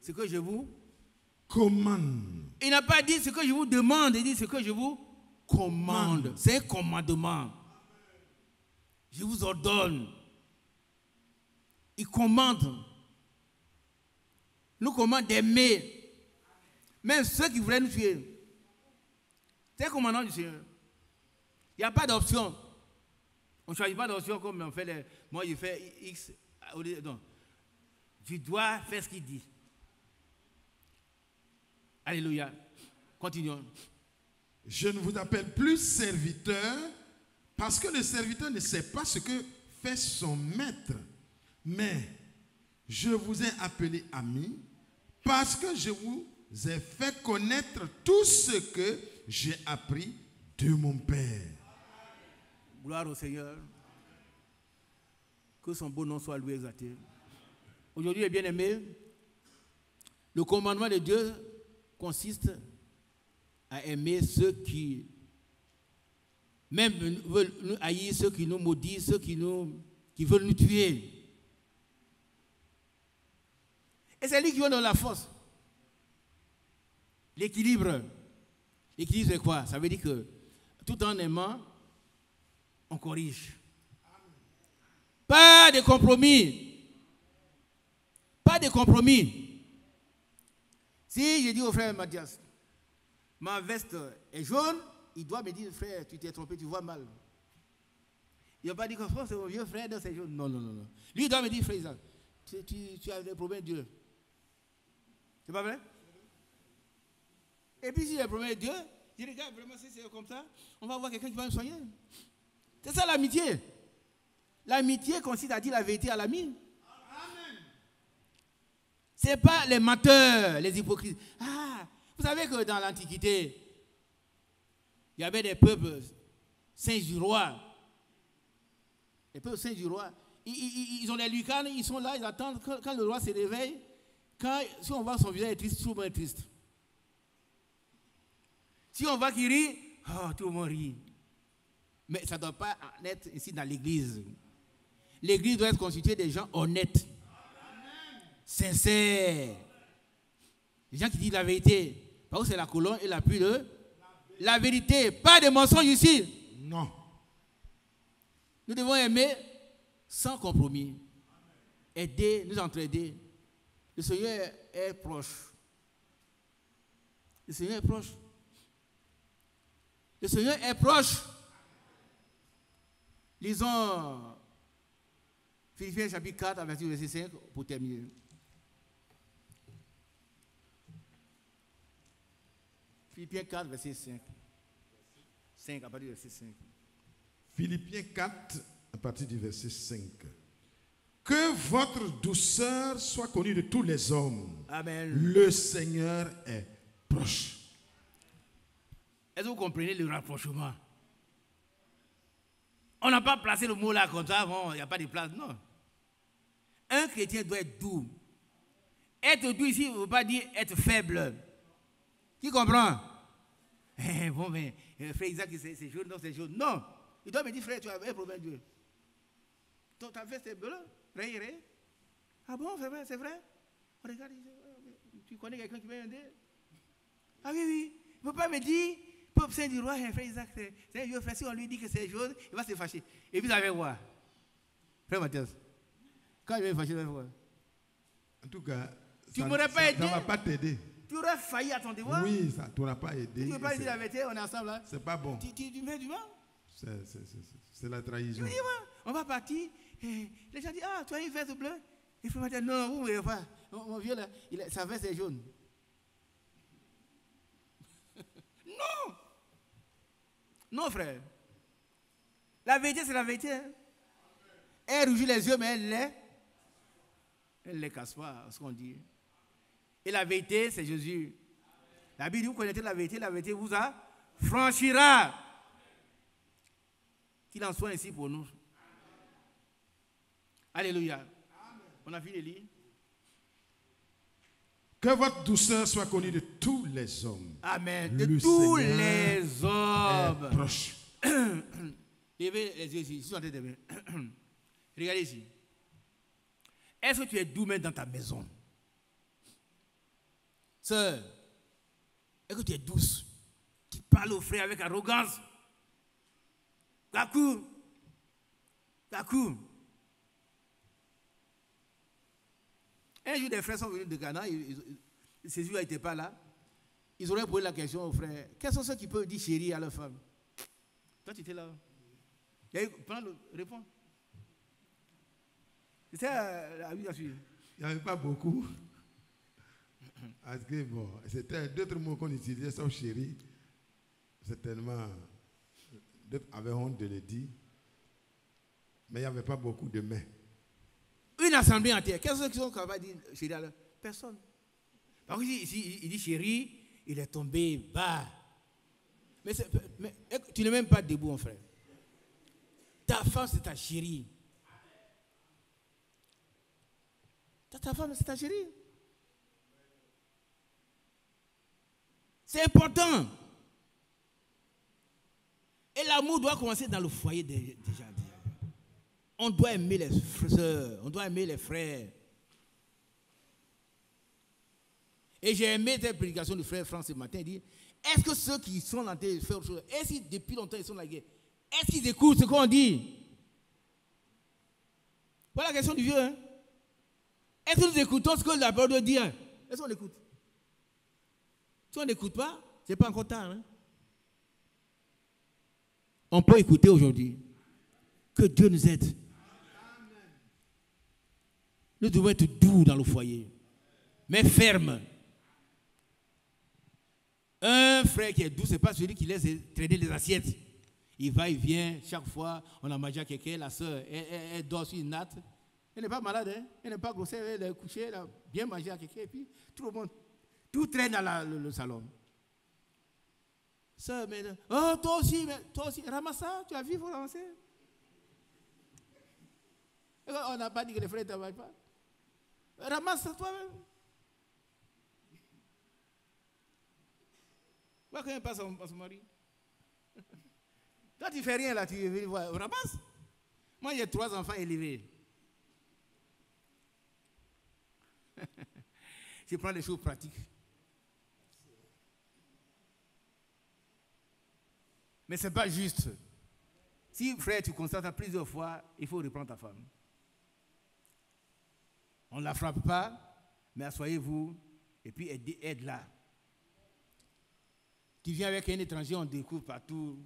Ce que je vous commande. Il n'a pas dit ce que je vous demande, il dit ce que je vous commande. C'est un commandement. Je vous ordonne. Il commande. Nous commande d'aimer. Même ceux qui voulaient nous tuer. C'est un commandement du Seigneur. Il n'y a pas d'option. On ne choisit pas d'option comme on fait. Moi, je fais X. Non. Tu dois faire ce qu'il dit. Alléluia. Continuons. Je ne vous appelle plus serviteur parce que le serviteur ne sait pas ce que fait son maître. Mais je vous ai appelé ami parce que je vous ai fait connaître tout ce que j'ai appris de mon Père. Gloire au Seigneur. Que son beau nom soit loué, exalté. Aujourd'hui, bien aimé, le commandement de Dieu consiste à aimer ceux qui même veulent nous haïr, ceux qui nous maudissent, ceux qui veulent nous tuer. Et c'est lui qui donne la force. L'équilibre. L'équilibre, c'est quoi? Ça veut dire que tout en aimant, on corrige. Pas de compromis. Pas de compromis. Si je dis au frère Mathias, ma veste est jaune, il doit me dire, frère, tu t'es trompé, tu vois mal. Il n'a pas dit que c'est mon vieux frère, c'est jaune. Non, non, non, non. Lui, il doit me dire, frère Isaac, tu as des problèmes de Dieu. C'est pas vrai? Et puis, si j'ai des problèmes de Dieu, je dis, regarde, vraiment, si c'est comme ça, on va voir quelqu'un qui va me soigner. C'est ça l'amitié. L'amitié consiste à dire la vérité à l'ami. Ce n'est pas les menteurs, les hypocrites. Ah, vous savez que dans l'Antiquité, il y avait des peuples saints du roi. Les peuples saints du roi. Ils ont des lucarnes, ils sont là, ils attendent quand le roi se réveille. Si on voit son visage est triste, tout le monde est triste. Si on voit qu'il rit, oh, tout le monde rit. Mais ça ne doit pas être ici dans l'église. L'église doit être constituée des gens honnêtes, sincères. Des gens qui disent la vérité. Parce que c'est la colonne et l'appui de la vérité. Pas de mensonges ici. Non. Nous devons aimer sans compromis. Aider, nous entraider. Le Seigneur est proche. Le Seigneur est proche. Le Seigneur est proche. Lisons Philippiens chapitre 4, à partir du verset 5, pour terminer. Philippiens 4, verset 5. 5, à partir du verset 5. Philippiens 4, à partir du verset 5. Que votre douceur soit connue de tous les hommes. Amen. Le Seigneur est proche. Est-ce que vous comprenez le rapprochement? On n'a pas placé le mot là comme ça, bon, il n'y a pas de place, non. Un chrétien doit être doux. Être doux ici ne veut pas dire être faible. Qui comprend? Bon, mais frère Isaac, c'est jaune, non, c'est jaune. Non, il doit me dire, frère, tu as un problème de Dieu. Ta veste est bleue, rayée. Ah bon, c'est vrai, c'est vrai. Regarde, tu connais quelqu'un qui veut aider? Ah oui, oui. Il ne peut pas me dire, peuple saint du roi, frère Isaac, c'est un vieux frère. Si on lui dit que c'est jaune, il va se fâcher. Et puis, vous allez voir. Frère Mathias, quand il va se fâcher, il va voir. En tout cas, tu ne m'aurais pas aidé. Ça ne va pas t'aider. Tu aurais failli à ton devoir. Oui, ça ne t'aura pas aidé. Tu ne peux pas dire la vérité, on est ensemble là. C'est pas bon. Tu mets du mal. C'est la trahison. Il dit, ouais, on va partir. Et les gens disent, ah, tu as une veste bleue? Il faut dire, non, vous ne voyez pas. Mon vieux, là, sa veste est jaune. Non! Non, frère. La vérité, c'est la vérité. Hein? Elle rougit les yeux, mais elle ne les casse pas, ce qu'on dit. Et la vérité, c'est Jésus. La Bible dit, vous connaissez la vérité vous franchira. Qu'il en soit ainsi pour nous. Alléluia. On a fini de lire. Que votre douceur soit connue de tous les hommes. Amen. De Le tous Seigneur les hommes. est proche. Levez les yeux ici. Regardez ici. Est-ce que tu es doux même dans ta maison? Sœur, est-ce que tu es douce? Tu parles aux frères avec arrogance? Kakou. Un jour, des frères sont venus de Ghana, ces jours n'étaient pas là. Ils auraient posé la question aux frères, quels sont ceux qui peuvent dire chérie à leur femme? Toi, tu étais là. Réponds. C'était la vie à suivre. Il n'y avait pas beaucoup. Parce que bon, c'était d'autres mots qu'on utilisait, sauf chérie. Certainement, d'autres avaient honte de le dire. Mais il n'y avait pas beaucoup de mais. Une assemblée entière. Quels sont ceux qui sont capables de dire chérie à leur? Personne. Par contre, il dit chérie, il est tombé bas. Mais tu n'es même pas debout, mon frère. Ta femme, c'est ta chérie. Ta femme, c'est ta chérie. C'est important. Et l'amour doit commencer dans le foyer déjà. On doit aimer les sœurs, on doit aimer les frères. Et j'ai aimé cette prédication du frère France ce matin. Il dit, est-ce que ceux qui sont en train de faire autre chose, est-ce que depuis longtemps ils sont dans la guerre, est-ce qu'ils écoutent ce qu'on dit? Voilà la question du vieux. Hein? Est-ce que nous écoutons ce que la parole dit? Hein? Est-ce qu'on écoute? Si on n'écoute pas, ce n'est pas encore tard. Hein? On peut écouter aujourd'hui. Que Dieu nous aide. Nous devons être doux dans le foyer, mais ferme. Un frère qui est doux, ce n'est pas celui qui laisse traîner les assiettes. Il va, il vient, chaque fois, on a mangé à quelqu'un, la soeur, elle dort sur une natte. Elle n'est pas malade, hein? Elle n'est pas grosse, elle est couchée, elle a bien mangé à quelqu'un, et puis tout le monde, tout traîne dans le salon. Sœur, mais, oh, toi aussi, ramasse ça, tu as vu, il faut ramasser. On n'a pas dit que les frères ne travaillent pas. Ramasse ça toi-même. Pourquoi quand il passe à son mari? Toi, tu ne fais rien là, tu veux voir, ramasse. Moi, j'ai 3 enfants élevés. Je prends les choses pratiques. Mais ce n'est pas juste. Si, frère, tu constates plusieurs fois, il faut reprendre ta femme. On ne la frappe pas, mais asseyez-vous et puis aide-la. Tu viens avec un étranger, on découvre partout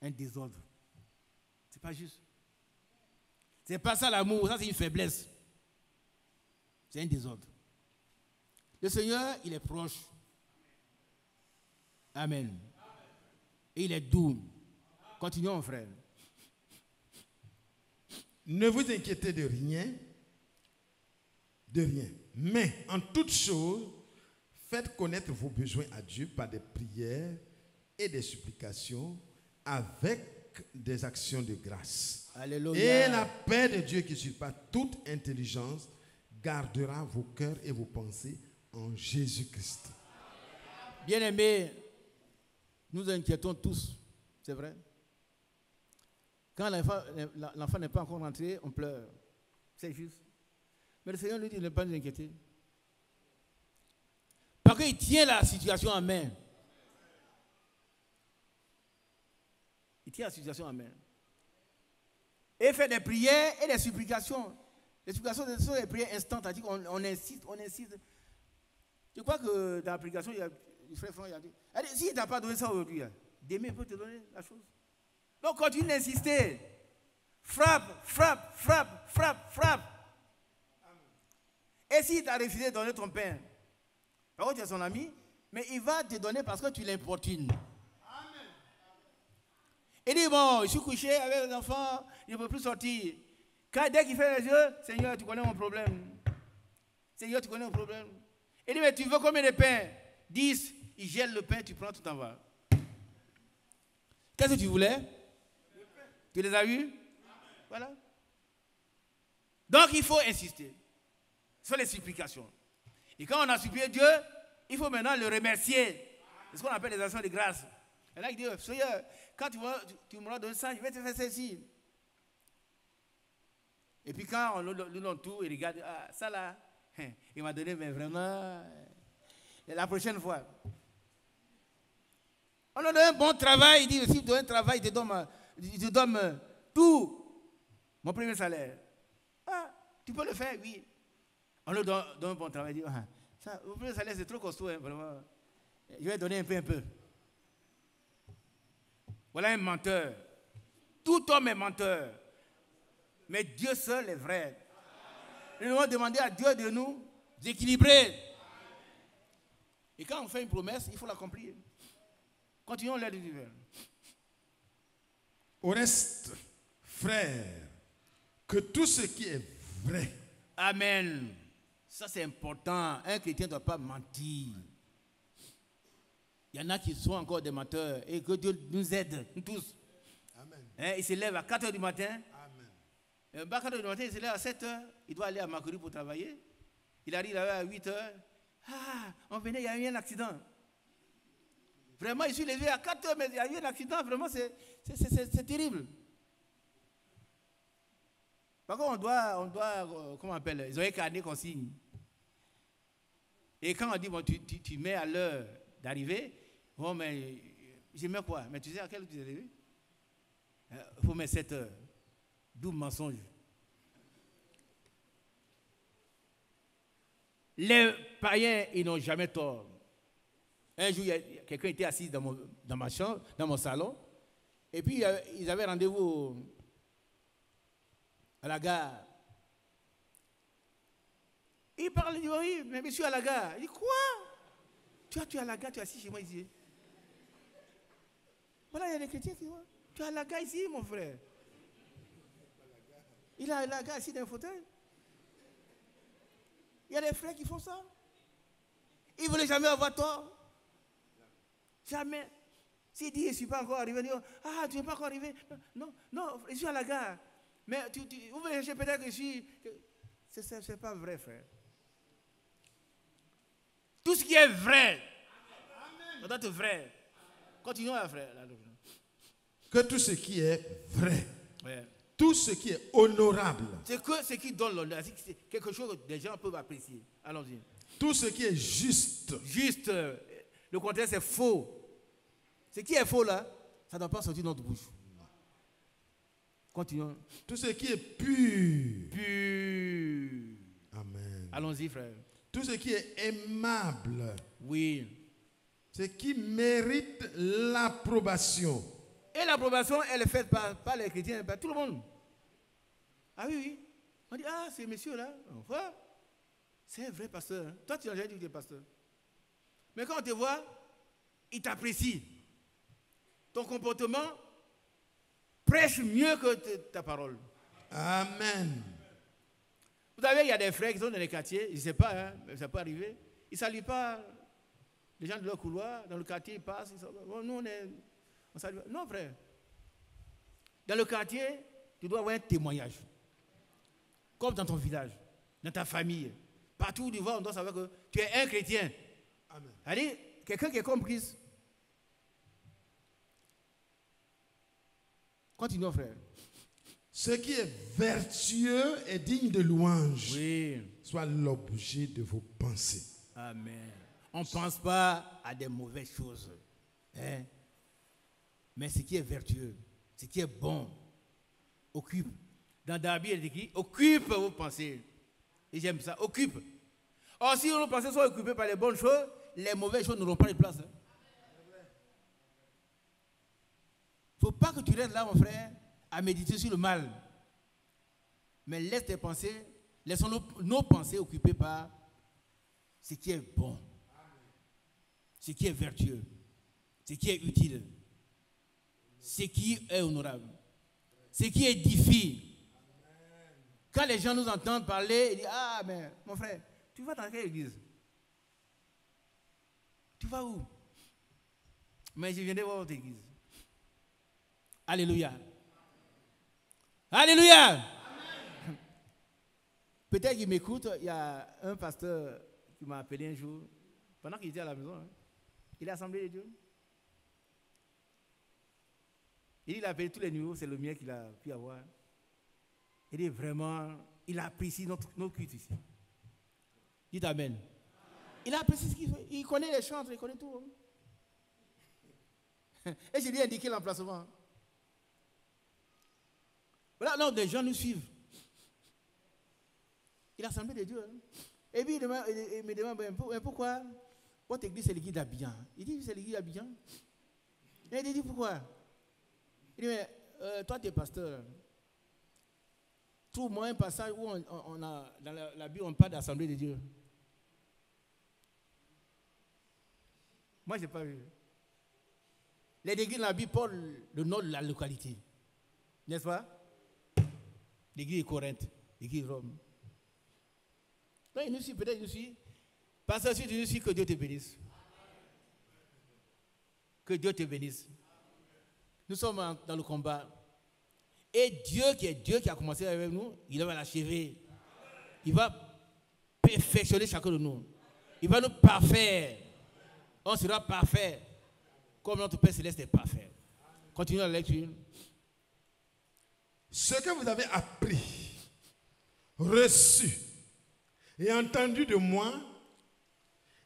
un désordre. Ce n'est pas juste. Ce n'est pas ça l'amour, ça c'est une faiblesse. C'est un désordre. Le Seigneur, il est proche. Amen. Et il est doux. Continuons, frère. Ne vous inquiétez de rien. Mais en toute chose, faites connaître vos besoins à Dieu par des prières et des supplications avec des actions de grâce. Alléluia. Et la paix de Dieu qui surpasse toute intelligence gardera vos cœurs et vos pensées en Jésus-Christ. Bien-aimés, nous inquiétons tous, c'est vrai. Quand l'enfant n'est pas encore rentré, on pleure. C'est juste. Mais le Seigneur lui dit de ne pas nous inquiéter. Parce qu'il tient la situation en main. Il tient la situation en main. Et il fait des prières et des supplications. Les supplications sont des prières instantanées. On insiste. Je crois que dans la prédication, il y a le frère Franck, il a dit, si il ne t'a pas donné ça aujourd'hui, demain il peut te donner la chose. Donc continue d'insister. Frappe, frappe, frappe, frappe, frappe. Et s'il t'a refusé de donner ton pain, par contre tu es son ami, mais il va te donner parce que tu l'importunes. Il dit, bon, je suis couché avec les enfants, je ne peux plus sortir. Dès qu'il fait les yeux, Seigneur, tu connais mon problème. Seigneur, tu connais mon problème. Il dit, mais tu veux combien de pains? 10. Il gèle le pain, tu prends, tu t'en vas. Qu'est-ce que tu voulais? Tu les as eus? Voilà. Donc il faut insister sur les supplications. Et quand on a supplié Dieu, il faut maintenant le remercier. C'est ce qu'on appelle les actions de grâce. Et là il dit, Seigneur, quand tu m'auras donné ça, je vais te faire ceci. Et puis quand on lui donne tout, il regarde, ah, ça là, il m'a donné, mais vraiment, la prochaine fois. On a donné un bon travail, il dit, si tu donnes un travail, il te donne tout. Mon premier salaire. Ah, tu peux le faire, oui. On lui donne un bon travail, il dit, ah, ça, mon premier salaire, c'est trop costaud, hein, vraiment. Je vais donner un peu. Voilà un menteur. Tout homme est menteur. Mais Dieu seul est vrai. Nous devons demander à Dieu de nous d'équilibrer. Et quand on fait une promesse, il faut l'accomplir. Continuons l'aide divine. Au reste, frères, que tout ce qui est vrai. Amen. Ça c'est important. Un chrétien ne doit pas mentir. Il y en a qui sont encore des menteurs. Et que Dieu nous aide, nous tous. Amen. Il se lève à 4h du matin. Amen. À 4h du matin, il se lève à 7h. Il doit aller à Makori pour travailler. Il arrive là à 8h. Ah, on venait, il y a eu un accident. Vraiment, je suis levé à 4h, mais il y a eu un accident. Vraiment, c'est terrible. Par contre, on doit comment on appelle, ils ont un carnet qu'on signe. Et quand on dit, bon, tu mets à l'heure d'arriver, bon, mais je mets quoi? Mais tu sais à quelle heure tu es arrivé? Il faut mettre 7h. Double mensonge. Les païens, ils n'ont jamais tort. Un jour, quelqu'un était assis dans ma chambre, dans mon salon, et puis ils avaient rendez-vous à la gare. Il parle, il dit, oui, mais monsieur à la gare. Il dit, quoi? Tu es à la gare, tu es assis chez moi ici. Voilà, il y a des chrétiens qui voient. Tu es à la gare ici, mon frère. Il a la gare ici dans un fauteuil. Il y a des frères qui font ça. Ils ne voulaient jamais avoir tort. Jamais. S'il dit, je ne suis pas encore arrivé, il dit, ah, tu n'es pas encore arrivé. Non, je suis à la gare. Mais vous voulez chercher peut-être que je suis... Ce n'est pas vrai, frère. Tout ce qui est vrai, ça doit être vrai. Continuons à frère. Que tout ce qui est vrai, Ouais. tout ce qui est honorable, C'est que ce qui donne l'honneur, c'est quelque chose que des gens peuvent apprécier. Allons-y. tout ce qui est juste, Juste, le contraire c'est faux. Ce qui est faux là, ça ne doit pas sortir de notre bouche. Continuons. tout ce qui est pur. Pur. Amen. Allons-y, frère. Tout ce qui est aimable, Oui. ce qui mérite l'approbation. Et l'approbation, elle est faite par les chrétiens, par tout le monde. Ah oui, oui. On dit, ah, c'est monsieur là. Enfin, c'est un vrai pasteur. Hein. Toi, tu n'as jamais dit que tu es pasteur. Mais quand on te voit, il t'apprécie. Ton comportement prêche mieux que ta parole. Amen. Vous savez, il y a des frères qui sont dans les quartiers, je ne sais pas, hein, mais ça peut arriver. Ils ne saluent pas les gens de leur couloir, dans le quartier, ils passent. Bon, nous, on salue. Non, frère. Dans le quartier, tu dois avoir un témoignage. Comme dans ton village, dans ta famille. Partout où tu vas, on doit savoir que tu es un chrétien. Amen. C'est-à-dire, quelqu'un qui est comme Christ. Continuons, frère. Ce qui est vertueux et digne de louange, Oui. soit l'objet de vos pensées. Amen. On ne pense pas à des mauvaises choses. Hein? Mais ce qui est vertueux, ce qui est bon, occupe. Dans Darby, il est écrit, occupe vos pensées. Et j'aime ça, occupe. Or, si nos pensées sont occupées par les bonnes choses, les mauvaises choses n'auront pas de place. Il faut pas que tu restes là, mon frère, à méditer sur le mal. Mais laisse tes pensées, laissons nos pensées occupées par ce qui est bon, ce qui est vertueux, ce qui est utile, ce qui est honorable, ce qui édifie. Quand les gens nous entendent parler, ils disent, ah, mais mon frère, tu vas dans quelle église? Tu vas où? Mais je viendrai voir votre église. Alléluia. Alléluia. Amen. Peut-être qu'il m'écoute, il y a un pasteur qui m'a appelé un jour, pendant qu'il était à la maison, hein. Il a assemblé les dieux. Il a appelé tous les niveaux, c'est le mien qu'il a pu avoir. Il est vraiment, il apprécie notre culte ici. Dites Amen. Il a apprécié ce qu'il fait. Il connaît les chants, il connaît tout. Et j'ai lui indiqué l'emplacement. Voilà, non, des gens nous suivent. Il a assemblé des dieux. Hein. Et puis il me demande, mais pourquoi votre église c'est l'église d'Abidjan? Il dit, c'est l'église d'Abidjan. Et il dit, pourquoi? Il dit, mais toi tu es pasteur. Trouve-moi un passage où on a, dans la Bible on parle d'assemblée des dieux. Moi je n'ai pas vu. Les églises de la Bible portent le nom de la localité. N'est-ce pas? L'église de Corinthe, l'église de Rome. Donc il nous suit, peut-être il nous suit. Pasteur, si tu nous suis, que Dieu te bénisse. Que Dieu te bénisse. Nous sommes dans le combat. Et Dieu qui a commencé avec nous, il va l'achever. Il va perfectionner chacun de nous. Il va nous parfaire. On sera parfait. Comme notre Père Céleste est parfait. Continuons la lecture. Ce que vous avez appris, reçu et entendu de moi,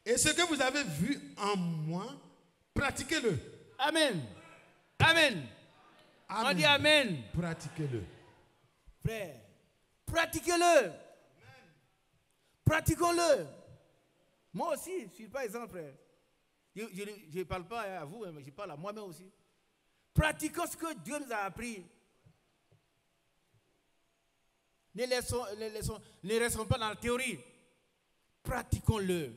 et ce que vous avez vu en moi, pratiquez-le. Amen. Amen. Amen. On dit Amen. Pratiquez-le. Frère, pratiquez-le. Pratiquons-le. Moi aussi, je ne suis pas exemple, frère. Je ne parle pas à vous, mais je parle à moi-même aussi. Pratiquons ce que Dieu nous a appris. Ne restons pas dans la théorie. Pratiquons-le.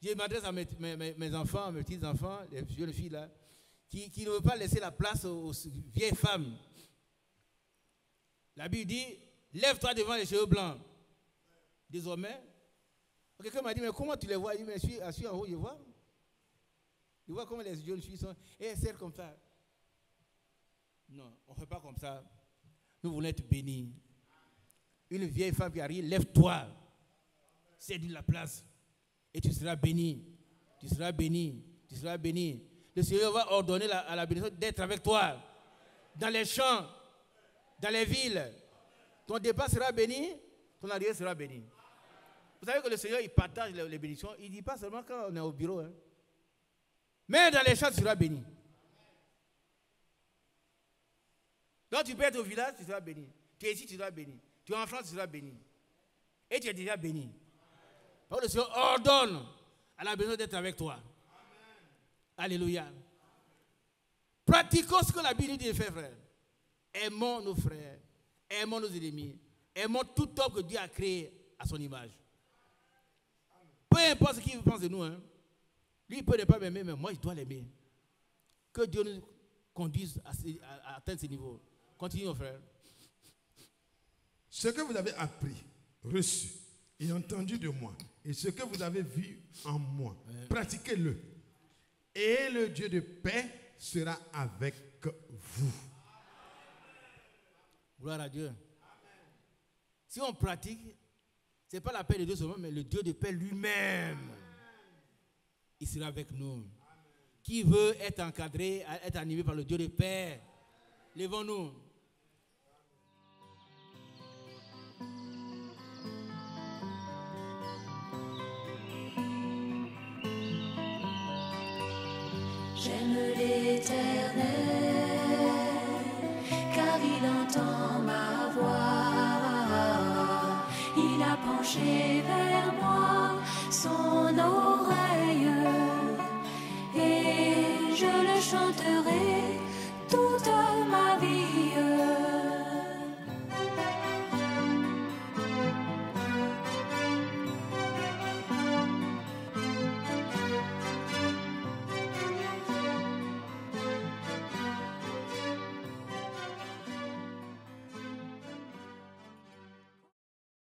Je m'adresse à mes enfants, mes petits-enfants, les jeunes filles là, qui ne veulent pas laisser la place aux vieilles femmes. La Bible dit, lève-toi devant les cheveux blancs. Désormais, quelqu'un m'a dit, mais comment tu les vois? Il dit, mais je suis assis en haut, je vois. Je vois comment les jeunes filles sont. Et elles servent comme ça. Non, on ne fait pas comme ça. Nous voulons être bénis. Une vieille femme qui arrive, lève-toi. Cède la place. Et tu seras béni. Tu seras béni. Tu seras béni. Le Seigneur va ordonner à la bénédiction d'être avec toi. Dans les champs, dans les villes. Ton départ sera béni, ton arrivée sera béni. Vous savez que le Seigneur, il partage les bénédictions. Il ne dit pas seulement quand on est au bureau. Hein. Mais dans les champs, tu seras béni. Donc tu peux être au village, tu seras béni. Tu es ici, tu seras béni. Tu es en France, tu seras béni. Et tu es déjà béni. Parce que le Seigneur ordonne à la bénédiction d'être avec toi. Amen. Alléluia. Pratiquons ce que la Bible nous dit de faire, frère. Aimons nos frères. Aimons nos ennemis. Aimons tout homme que Dieu a créé à son image. Peu importe ce qu'il pense de nous. Hein. Lui, il peut ne pas m'aimer, mais moi, je dois l'aimer. Que Dieu nous conduise à atteindre ce niveau. Continuons, frère. Ce que vous avez appris, reçu et entendu de moi, et ce que vous avez vu en moi, pratiquez-le. Et le Dieu de paix sera avec vous. Gloire à Dieu. Si on pratique, ce n'est pas la paix de Dieu seulement, mais le Dieu de paix lui-même. Il sera avec nous. Qui veut être encadré, être animé par le Dieu de paix? Lèvons-nous. J'aime l'Éternel, car il entend ma voix. Il a penché vers moi son oreille, et je le chanterai